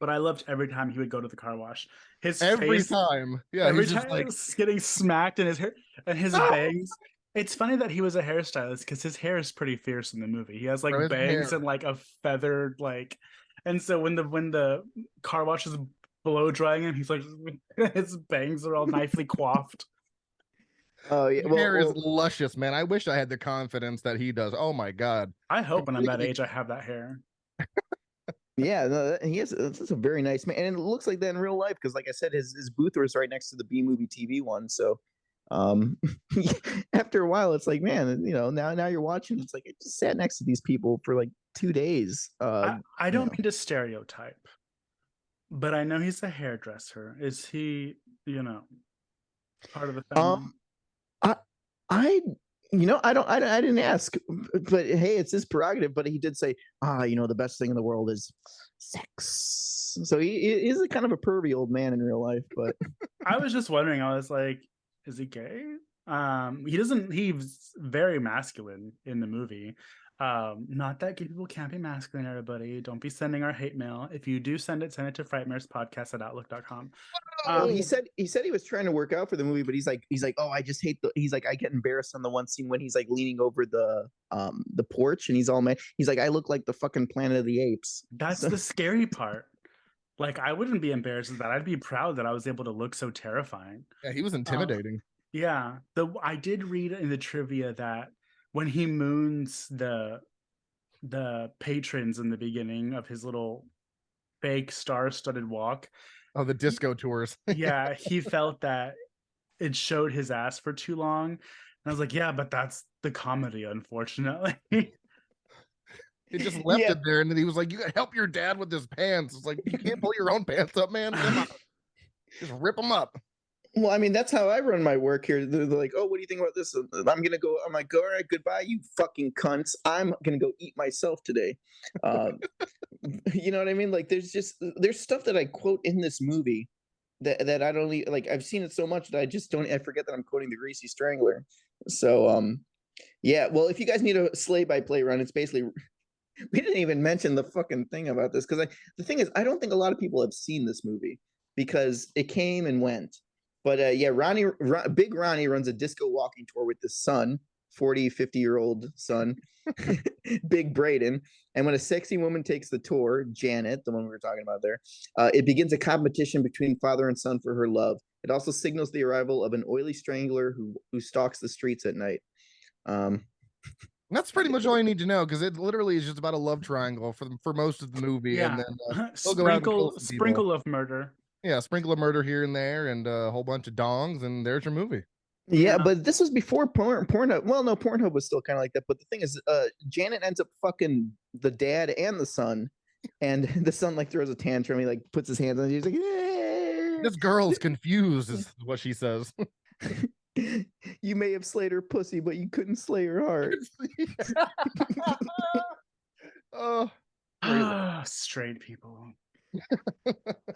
but I loved every time he would go to the car wash. His every face, time, yeah, every he's time just like was getting smacked in his hair and his bangs. It's funny that he was a hairstylist because his hair is pretty fierce in the movie. He has like his bangs hair. and like a feathered like, and so when the car wash is blow drying him, he's like his bangs are all nicely coiffed. Oh yeah, hair is luscious, man. I wish I had the confidence that he does. Oh my god. I hope when I'm that age I have that hair. Yeah, no, he is. That's a very nice man, and it looks like that in real life because, like I said, his booth was right next to the B Movie TV one. So, after a while, it's like, man, you know, now you're watching. It's like I just sat next to these people for like 2 days. I don't mean to stereotype, but I know he's a hairdresser. Is he, part of the family? I didn't ask, but hey, it's his prerogative. But he did say, the best thing in the world is sex. So he is a kind of a pervy old man in real life. But I was just wondering. I was like, is he gay? He's very masculine in the movie. Not that gay people can't be masculine, everybody. Don't be sending our hate mail. If you do send it to frightmarespodcast@outlook.com. He said he was trying to work out for the movie, but he's like, oh, I just hate I get embarrassed on the one scene when he's like leaning over the porch and he's all mad. He's like, I look like the fucking Planet of the Apes. That's the scary part. Like, I wouldn't be embarrassed of that. I'd be proud that I was able to look so terrifying. Yeah, he was intimidating. Yeah. I did read in the trivia that when he moons the patrons in the beginning of his little fake star-studded walk. Oh, the disco tours. Yeah, he felt that it showed his ass for too long. And I was like, yeah, but that's the comedy, unfortunately. He just left it there, and then he was like, you gotta help your dad with his pants. It's like, you can't pull your own pants up, man. Come on. Just rip them up. Well, I mean, that's how I run my work here. They're like, oh, what do you think about this? I'm like, all right, goodbye, you fucking cunts. I'm gonna go eat myself today. You know what I mean? Like, there's stuff that I quote in this movie that I don't like. I've seen it so much that I forget that I'm quoting the Greasy Strangler. So, yeah. Well, if you guys need a play-by-play run, it's basically. We didn't even mention the fucking thing about this, because the thing is, I don't think a lot of people have seen this movie because it came and went. But yeah, Big Ronnie runs a disco walking tour with his son, 40, 50-year-old son, Big Brayden. And when a sexy woman takes the tour, Janet, the one we were talking about there, it begins a competition between father and son for her love. It also signals the arrival of an oily strangler who stalks the streets at night. That's pretty much all you need to know, because it literally is just about a love triangle for most of the movie, and then they'll go out and kill some people. Sprinkle of murder. Yeah, sprinkle of murder here and there, and a whole bunch of dongs, and there's your movie. Yeah, but this was before Pornhub. Well, no, Pornhub was still kind of like that. But the thing is, Janet ends up fucking the dad and the son, and the son like throws a tantrum. He like puts his hands on. He's like, "Yeah." This girl's confused, is what she says. You may have slayed her pussy, but you couldn't slay her heart. Oh, straight people.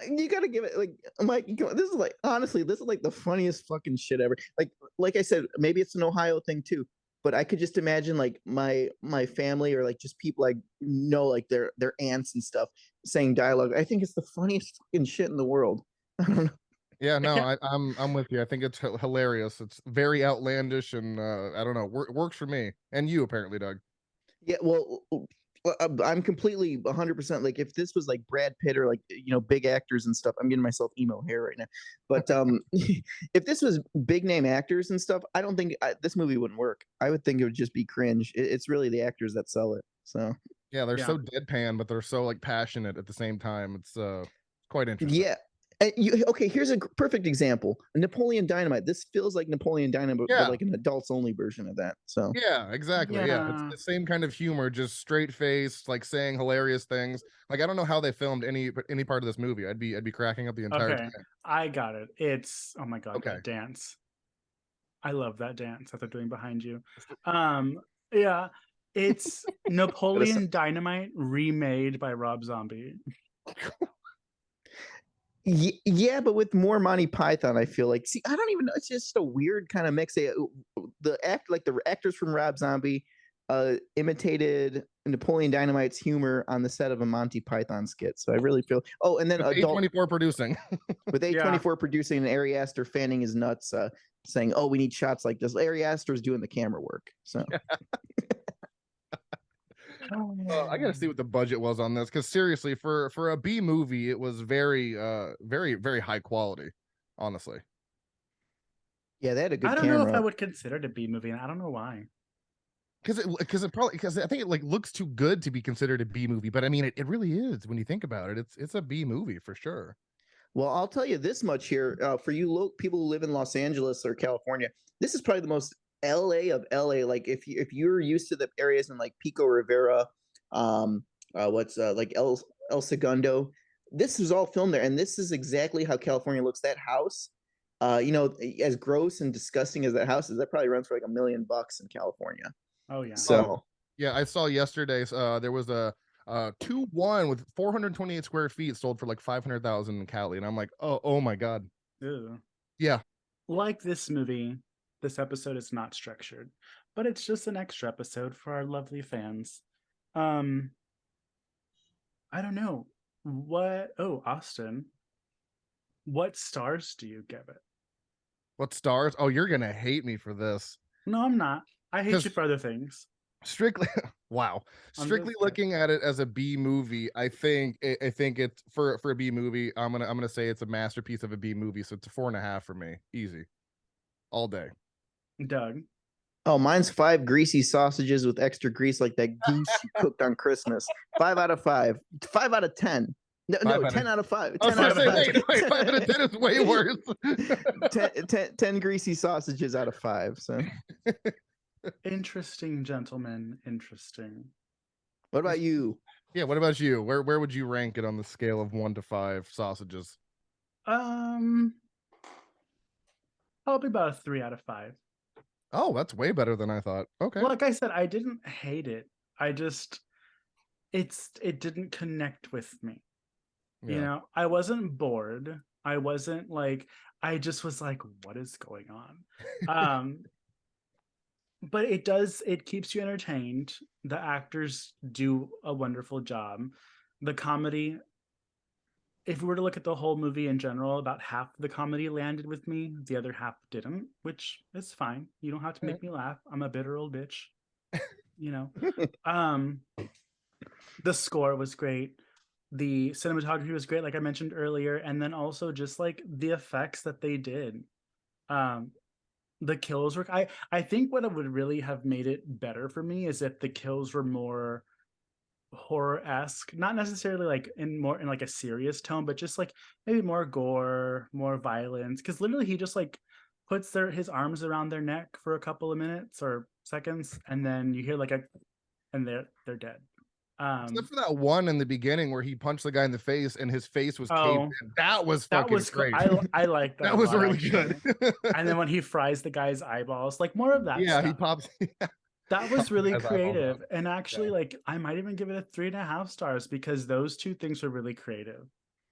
You gotta give it like Mike. This is like honestly, this is like the funniest fucking shit ever. Like I said, maybe it's an Ohio thing too, but I could just imagine like my family or like just people I know, like their aunts and stuff saying dialogue. I think it's the funniest fucking shit in the world. I don't know. Yeah, no, I'm with you. I think it's hilarious. It's very outlandish, and I don't know, works for me and you apparently, Doug. Yeah, well, I'm completely 100% like if this was like Brad Pitt or like big actors and stuff. I'm getting myself emo hair right now, but if this was big name actors and stuff, I don't think this movie wouldn't work. I would think it would just be cringe. It's really the actors that sell it. So yeah, they're so deadpan, but they're so like passionate at the same time. It's quite interesting. Yeah. Okay, here's a perfect example. Napoleon Dynamite. This feels like Napoleon Dynamite, but like an adults only version of that. So yeah, exactly. Yeah, it's the same kind of humor, just straight faced, like saying hilarious things. Like I don't know how they filmed any part of this movie. I'd be cracking up the entire time. I got it. It's oh my god, that dance. I love that dance that they're doing behind you. Yeah, it's Napoleon Dynamite remade by Rob Zombie. Yeah, but with more Monty Python, I feel like. See, I don't even know. It's just a weird kind of mix. The actors from Rob Zombie imitated Napoleon Dynamite's humor on the set of a Monty Python skit. So I really feel. Oh, and then with A24 producing. With A24 producing, and Ari Aster fanning his nuts, saying, "Oh, we need shots like this." Ari Aster's doing the camera work. So. I gotta see what the budget was on this, because seriously, for a B movie, it was very very high quality, honestly. Yeah, they had a good camera. I don't know if I would consider it a B movie, and I don't know why. Because I think it like looks too good to be considered a B movie, but I mean it really is when you think about it. It's a B movie for sure. Well, I'll tell you this much here, for you people who live in Los Angeles or California, this is probably the most LA of LA. Like if you're used to the areas in like Pico Rivera, like El Segundo, this is all filmed there, and this is exactly how California looks. That house, as gross and disgusting as that house is, that probably runs for like $1 million in California. Oh yeah. So yeah, I saw yesterday. There was a 2-1 with 428 square feet sold for like 500,000 in Cali, and I'm like, oh my god. Ew. Yeah. Like this movie, this episode is not structured, but it's just an extra episode for our lovely fans. I don't know what. Oh, Austin, what stars do you give it? What stars? Oh, you're gonna hate me for this. No, I'm not. I hate you for other things. Strictly, wow. Strictly looking at it as a B movie, I think it's for a B movie. I'm gonna say it's a masterpiece of a B movie. So it's a 4.5 for me, easy, all day. Doug. Oh, mine's 5 greasy sausages with extra grease, like that goose you cooked on Christmas. 5 out of 5. 5 out of 10. No, 10 out of 5. 10 out of 5. Wait, 5 out of 10 is way worse. 10 greasy sausages out of 5. So interesting, gentlemen. Interesting. What about you? Yeah, what about you? Where would you rank it on the scale of 1 to 5 sausages? Probably about a 3 out of 5. Oh, that's way better than I thought. Okay. Well, like I said, I didn't hate it. I just it didn't connect with me. Yeah. I wasn't bored. I wasn't like, I just was like, what is going on? But it keeps you entertained. The actors do a wonderful job. The comedy if we were to look at the whole movie in general, about half the comedy landed with me, the other half didn't, which is fine. You don't have to make me laugh. I'm a bitter old bitch, you know. The score was great. The cinematography was great, like I mentioned earlier, and then also just like the effects that they did. The kills were I think what would really have made it better for me is if the kills were more horror-esque, not necessarily like in like a serious tone, but just like maybe more gore, more violence, because literally he just like puts his arms around their neck for a couple of minutes or seconds, and then you hear like and they're dead. Except for that one in the beginning where he punched the guy in the face and his face was caved in. That was fucking great. I like that. That was lot, really actually. good. And then when he fries the guy's eyeballs, like more of that Yeah, stuff. he pops. That was really His eyeballs creative. out. And actually, like, I might even give it a 3.5 stars because those two things were really creative.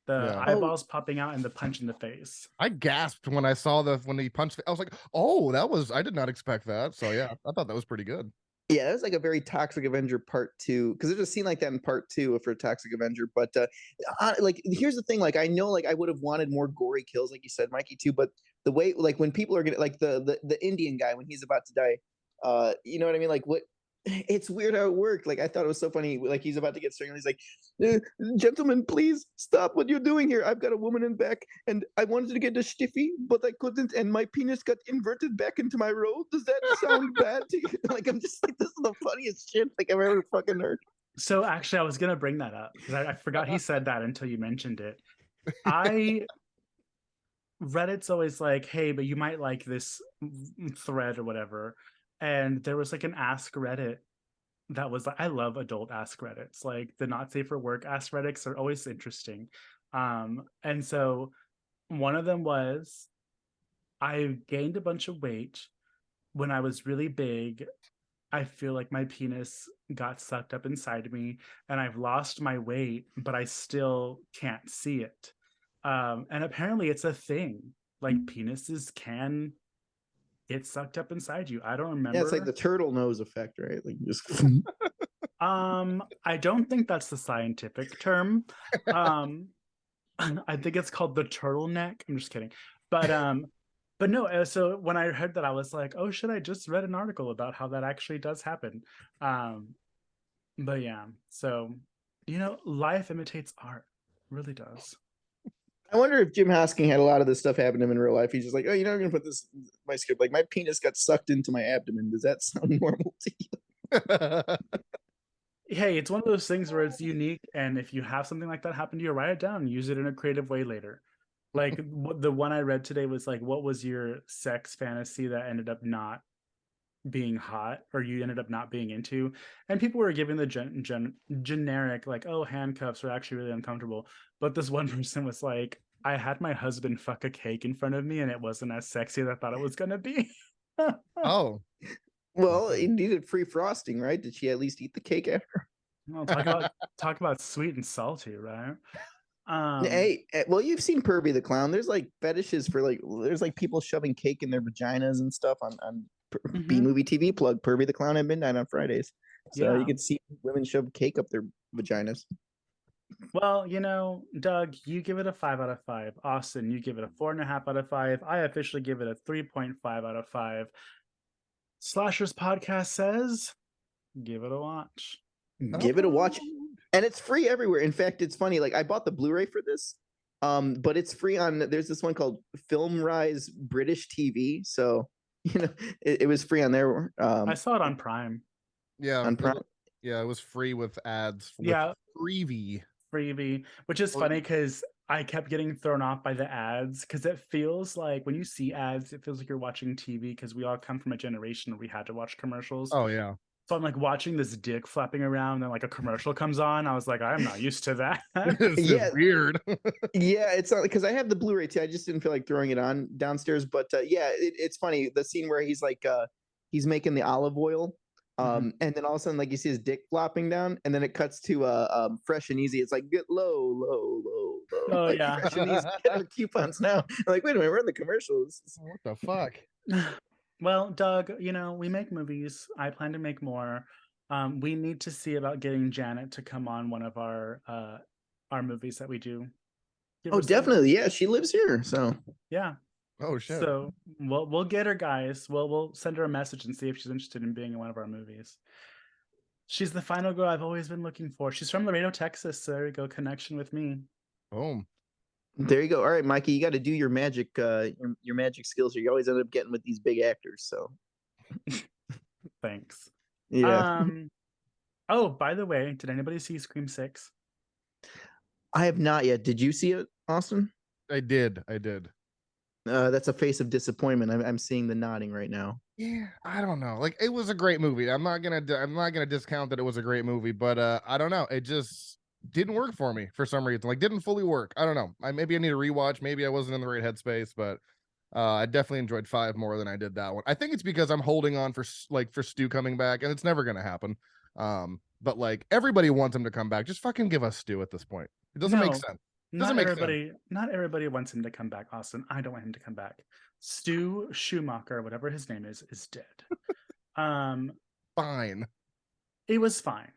The Yeah. eyeballs popping out and the punch in the face. I gasped when I saw when he punched. I was like, "Oh, I did not expect that." So yeah, I thought that was pretty good. Yeah, that was like a very Toxic Avenger Part 2, because there's a scene like that in Part 2 for Toxic Avenger. But like, here's the thing: like, I know, like, I would have wanted more gory kills, like you said, Mikey, too. But the way, like, when people are gonna, like, the Indian guy when he's about to die, you know what I mean? Like, what? It's weird how it worked. Like, I thought it was so funny. Like, he's about to get strangled. He's like, "Gentlemen, please stop what you're doing here. I've got a woman in back, and I wanted to get a stiffy, but I couldn't, and my penis got inverted back into my roll. Does that sound bad to you?" Like, I'm just like, this is the funniest shit like I've ever fucking heard. So actually, I was gonna bring that up because I forgot he said that until you mentioned it. Reddit's always like, hey, but you might like this thread or whatever. And there was like an Ask Reddit that was like, I love adult Ask Reddits. Like the not safe for work Ask Reddits are always interesting. And so one of them was, I gained a bunch of weight when I was really big. I feel like my penis got sucked up inside me and I've lost my weight, but I still can't see it. And apparently it's a thing. Like penises can get sucked up inside you. I don't remember. Yeah, it's like the turtle nose effect, right? Like, just I don't think that's the scientific term. I think it's called the turtleneck. I'm just kidding. But no, so when I heard that, I was like, oh shit, I just read an article about how that actually does happen. But yeah, so life imitates art. It really does. I wonder if Jim Hosking had a lot of this stuff happen to him in real life. He's just like, "Oh, you know, I'm gonna put this in my script. Like, my penis got sucked into my abdomen. Does that sound normal to you?" Hey, it's one of those things where it's unique, and if you have something like that happen to you, write it down and use it in a creative way later. Like the one I read today was like, what was your sex fantasy that ended up not being hot, or you ended up not being into? And people were giving the generic, like, oh, handcuffs are actually really uncomfortable. But this one person was like, I had my husband fuck a cake in front of me and it wasn't as sexy as I thought it was gonna be. Oh, Well, it needed free frosting, right? Did she at least eat the cake after? Well, talk about sweet and salty, right? Hey, well, you've seen Pervy the Clown. There's like fetishes for like, there's like people shoving cake in their vaginas and stuff on B Movie TV plug, Pervy the Clown at midnight on Fridays. So Yeah. you can see women shove cake up their vaginas. Well, Doug, you give it a 5 out of 5. Austin, you give it a 4.5 out of 5. I officially give it a 3.5 out of 5. Slashers Podcast says, give it a watch. Give it a watch. And it's free everywhere. In fact, it's funny. Like, I bought the Blu-ray for this, but it's free on. There's this one called Film Rise British TV. So it was free on there. I saw it on Prime. Yeah, on Prime. Yeah, it was free with ads. Yeah, Freevee, which is funny because I kept getting thrown off by the ads, because it feels like when you see ads, it feels like you're watching TV, because we all come from a generation where we had to watch commercials. Oh yeah. So I'm like watching this dick flapping around, and like a commercial comes on. I was like, I'm not used to that. This is weird. Yeah, it's not because I have the Blu-ray too. I just didn't feel like throwing it on downstairs. But yeah, it's funny, the scene where he's like he's making the olive oil. And then all of a sudden, like, you see his dick flopping down, and then it cuts to Fresh and Easy. It's like, get low, low, low, low. Oh, like, yeah. Fresh and Easy, get our coupons now. I'm like, wait a minute, we're in the commercials. What the fuck? Well, Doug, we make movies. I plan to make more. We need to see about getting Janet to come on one of our movies that we do. Give Oh, her some- definitely. Yeah, she lives here. So Yeah. Oh shit. So we'll get her, guys. We'll send her a message and see if she's interested in being in one of our movies. She's the final girl I've always been looking for. She's from Laredo, Texas. So there you go, connection with me. Boom. there you go. All right, Mikey, you got to do your magic, your magic skills. Here. You always end up getting with these big actors. So Thanks. yeah, Oh, by the way, did anybody see Scream 6? I have not yet. Did you see it, Austin? I did. That's a face of disappointment. I'm seeing the nodding right now. Yeah, I don't know. Like, it was a great movie. I'm not gonna discount that it was a great movie, but I don't know. It just didn't work for me for some reason. Like, didn't fully work. I don't know. Maybe I need a rewatch. Maybe I wasn't in the right headspace, but I definitely enjoyed 5 more than I did that one. I think it's because I'm holding on for Stu coming back, and it's never gonna happen. But like, everybody wants him to come back. Just fucking give us Stu at this point. It doesn't make sense. Doesn't make sense. Not everybody wants him to come back, Austin. I don't want him to come back. Stu Schumacher, whatever his name is dead. Fine. It was fine.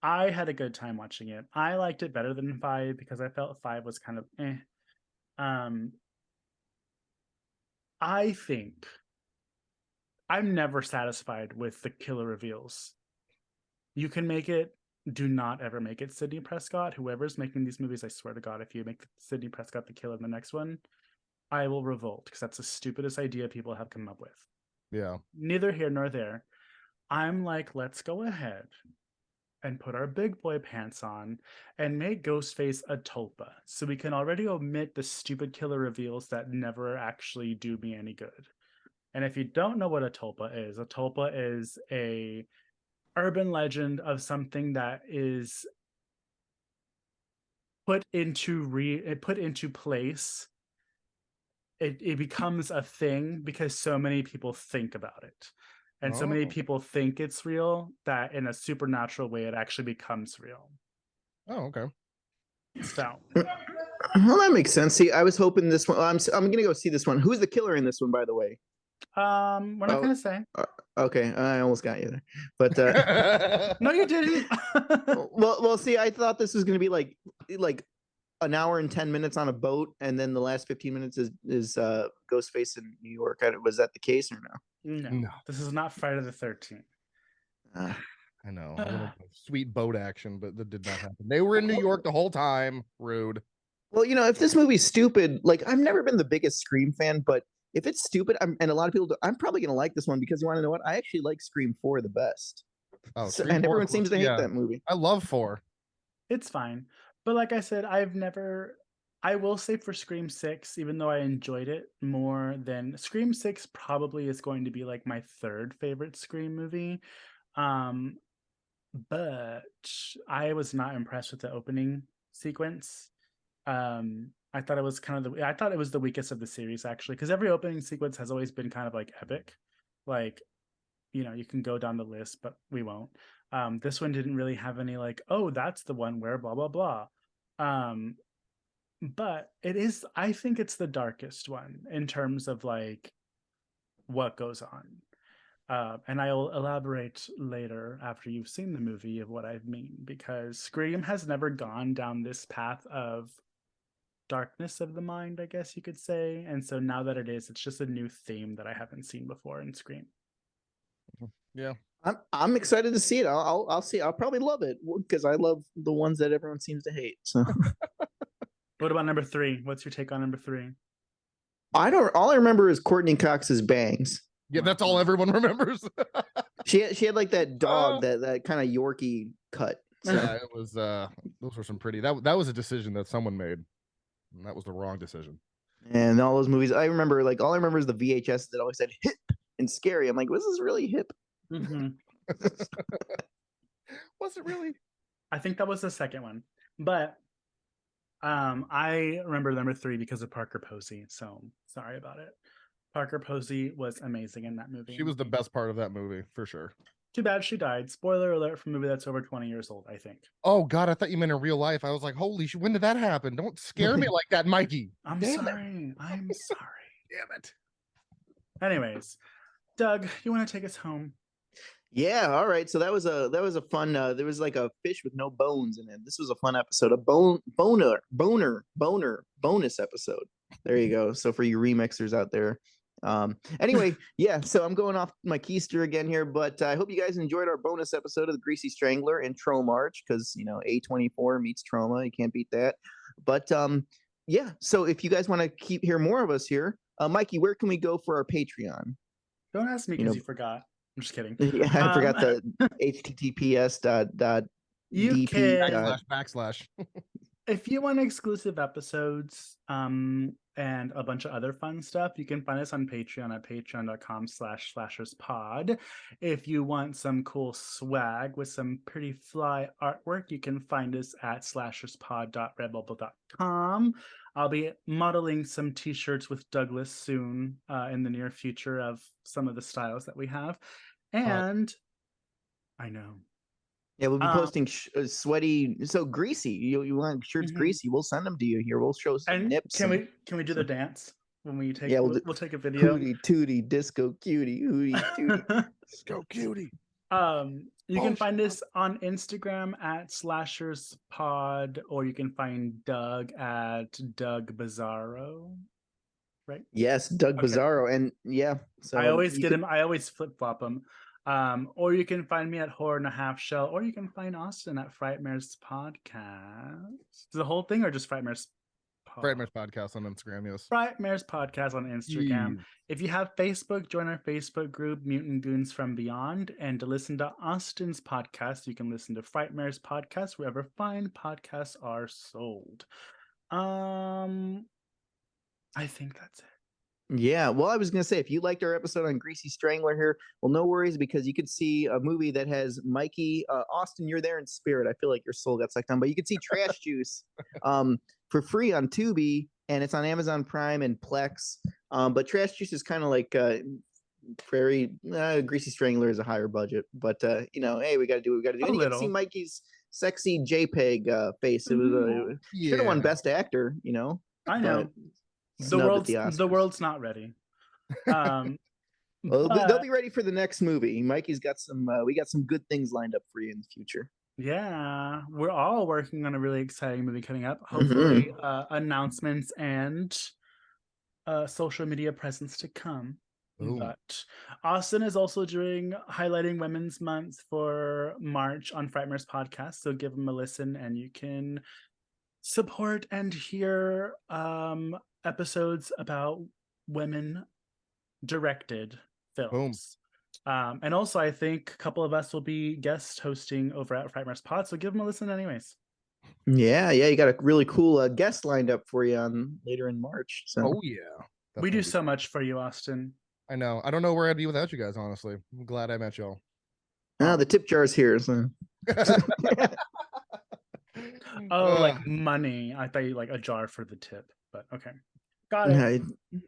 I had a good time watching it. I liked it better than 5 because I felt 5 was kind of eh. I think I'm never satisfied with the killer reveals. You can make it. Do not ever make it Sidney Prescott. Whoever's making these movies, I swear to God, if you make Sidney Prescott the killer in the next one, I will revolt because that's the stupidest idea people have come up with. Yeah. Neither here nor there. I'm like, let's go ahead and put our big boy pants on and make Ghostface a tulpa so we can already omit the stupid killer reveals that never actually do me any good. And if you don't know what a tulpa is a urban legend of something that is put into place. It becomes a thing because so many people think about it. And so many people think it's real that in a supernatural way, it actually becomes real. Oh, okay. So, well, that makes sense. See, I was hoping this one. I'm gonna go see this one. Who's the killer in this one, by the way? we're not gonna say. Okay, I almost got you there, but no, you didn't. well. See, I thought this was gonna be like an hour and 10 minutes on a boat, and then the last 15 minutes is Ghostface in New York. Was that the case or no? No, this is not Friday the 13th. I know. A little sweet boat action, but that did not happen. They were in New York the whole time. Rude. Well, if this movie's stupid, like I've never been the biggest Scream fan, but if it's stupid, and a lot of people do, I'm probably gonna like this one because you want to know what? I actually like Scream 4 the best. Oh, and everyone seems to hate that movie. I love 4. It's fine. But like I said, I will say for Scream 6, even though I enjoyed it more than Scream 6 probably is going to be like my 3rd favorite Scream movie. But I was not impressed with the opening sequence. I thought it was the weakest of the series actually, because every opening sequence has always been kind of like epic. Like, you can go down the list, but we won't. This one didn't really have any like, oh, that's the one where blah blah blah. But I think it's the darkest one in terms of like what goes on. And I'll elaborate later after you've seen the movie of what I mean, because Scream has never gone down this path of darkness of the mind, I guess you could say. And so now that it is, it's just a new theme that I haven't seen before in Scream. Yeah. I'm excited to see it. I'll see. I'll probably love it because I love the ones that everyone seems to hate. So, what about number 3? What's your take on number 3? All I remember is Courtney Cox's bangs. Yeah, that's all everyone remembers. she had like that dog, that kind of Yorkie cut. So. Yeah, it was. Those were some pretty. That was a decision that someone made, and that was the wrong decision. And all those movies, I remember. Like all I remember is the VHS that always said "hip" and scary. I'm like, was this really hip? Mm-hmm. Was it really? I think that was the second one, but I remember number 3 because of Parker Posey. So sorry about it. Parker Posey was amazing in that movie. She was the best part of that movie for sure. Too bad she died. Spoiler alert for a movie that's over 20 years old, I think. Oh God, I thought you meant in real life. I was like, holy shit, when did that happen? Don't scare me like that, Mikey. I'm sorry. I'm sorry. Damn it. Anyways, Doug, you want to take us home? Yeah, all right. So that was a fun. There was like a fish with no bones in it. This was a fun episode. A bonus episode. There you go. So for you remixers out there. Anyway, yeah. So I'm going off my keister again here, but I hope you guys enjoyed our bonus episode of the Greasy Strangler and March because A24 meets Trauma. You can't beat that. But yeah. So if you guys want to hear more of us here, Mikey, where can we go for our Patreon? Don't ask me because you forgot. I'm just kidding. Yeah, I forgot the https dot You dp can // if you want exclusive episodes and a bunch of other fun stuff, you can find us on Patreon at patreon.com/slasherspod. If you want some cool swag with some pretty fly artwork, you can find us at slasherspod.redbubble.com. I'll be modeling some t-shirts with Douglas soon in the near future of some of the styles that we have. And I know. Yeah, we'll be posting sweaty, so greasy. You want shirts greasy? We'll send them to you here. We'll show some nips. Can we do the dance when we take? Yeah, we'll take a video. Hootie tootie disco cutie hootie tootie disco cutie. You can find us on Instagram at slasherspod, or you can find Doug at Doug Bizarro. Right? Yes, Doug Bizarro, and yeah. So I always get him. I always flip flop him. Or you can find me at Horror and a Half Shell, or you can find Austin at Frightmares Podcast. The whole thing, or just Frightmares? Frightmares Podcast on Instagram, yes. Frightmares Podcast on Instagram. If you have Facebook, join our Facebook group, Mutant Goons from Beyond. And to listen to Austin's podcast, you can listen to Frightmares Podcast wherever fine podcasts are sold. I think that's it. Yeah, well, I was going to say, if you liked our episode on Greasy Strangler here, well, no worries, because you could see a movie that has Mikey, Austin, you're there in spirit. I feel like your soul got sucked on, but you could see Trash Juice for free on Tubi, and it's on Amazon Prime and Plex. But Trash Juice is kind of like Prairie. Greasy Strangler is a higher budget, but hey, we got to do what we got to do. And you get to see Mikey's sexy JPEG face. It was should have won Best Actor, I know. The world's not ready. Well, they'll be ready for the next movie. Mikey's got we got some good things lined up for you in the future. Yeah, we're all working on a really exciting movie coming up. Hopefully, announcements and social media presence to come. Ooh. But Austin is also highlighting Women's Month for March on Frightmares Podcast. So give them a listen, and you can support and hear episodes about women directed films. And also, I think a couple of us will be guest hosting over at Frightmares Pod, so give them a listen anyways. Yeah, you got a really cool guest lined up for you later in March. So. We do so much for you, Austin. I know. I don't know where I'd be without you guys, honestly. I'm glad I met y'all. The tip jar's here. So. Like money. I thought you like a jar for the tip, but okay. Got it.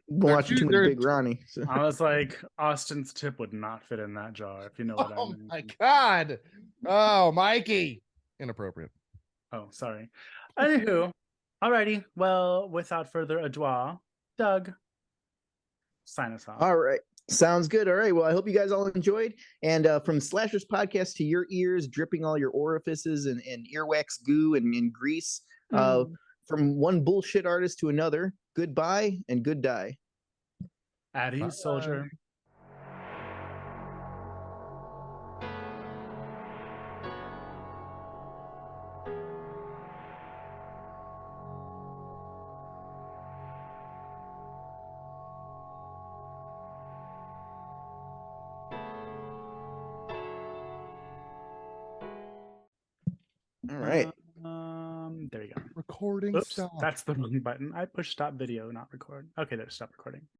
Watching too much Big Ronnie. So. I was like, Austin's tip would not fit in that jar, if you know what I mean. Oh my God. Oh, Mikey. Inappropriate. Oh, sorry. Anywho, alrighty. Well, without further ado, Doug, sign us off. All right. Sounds good. All right. Well, I hope you guys all enjoyed. And from Slashers Podcast to your ears, dripping all your orifices and earwax goo and grease. From one bullshit artist to another, goodbye and good die. At ease, soldier. All right. There you go. Recording. Oops, that's the wrong button. I pushed stop video, not record. Okay, there's stop recording.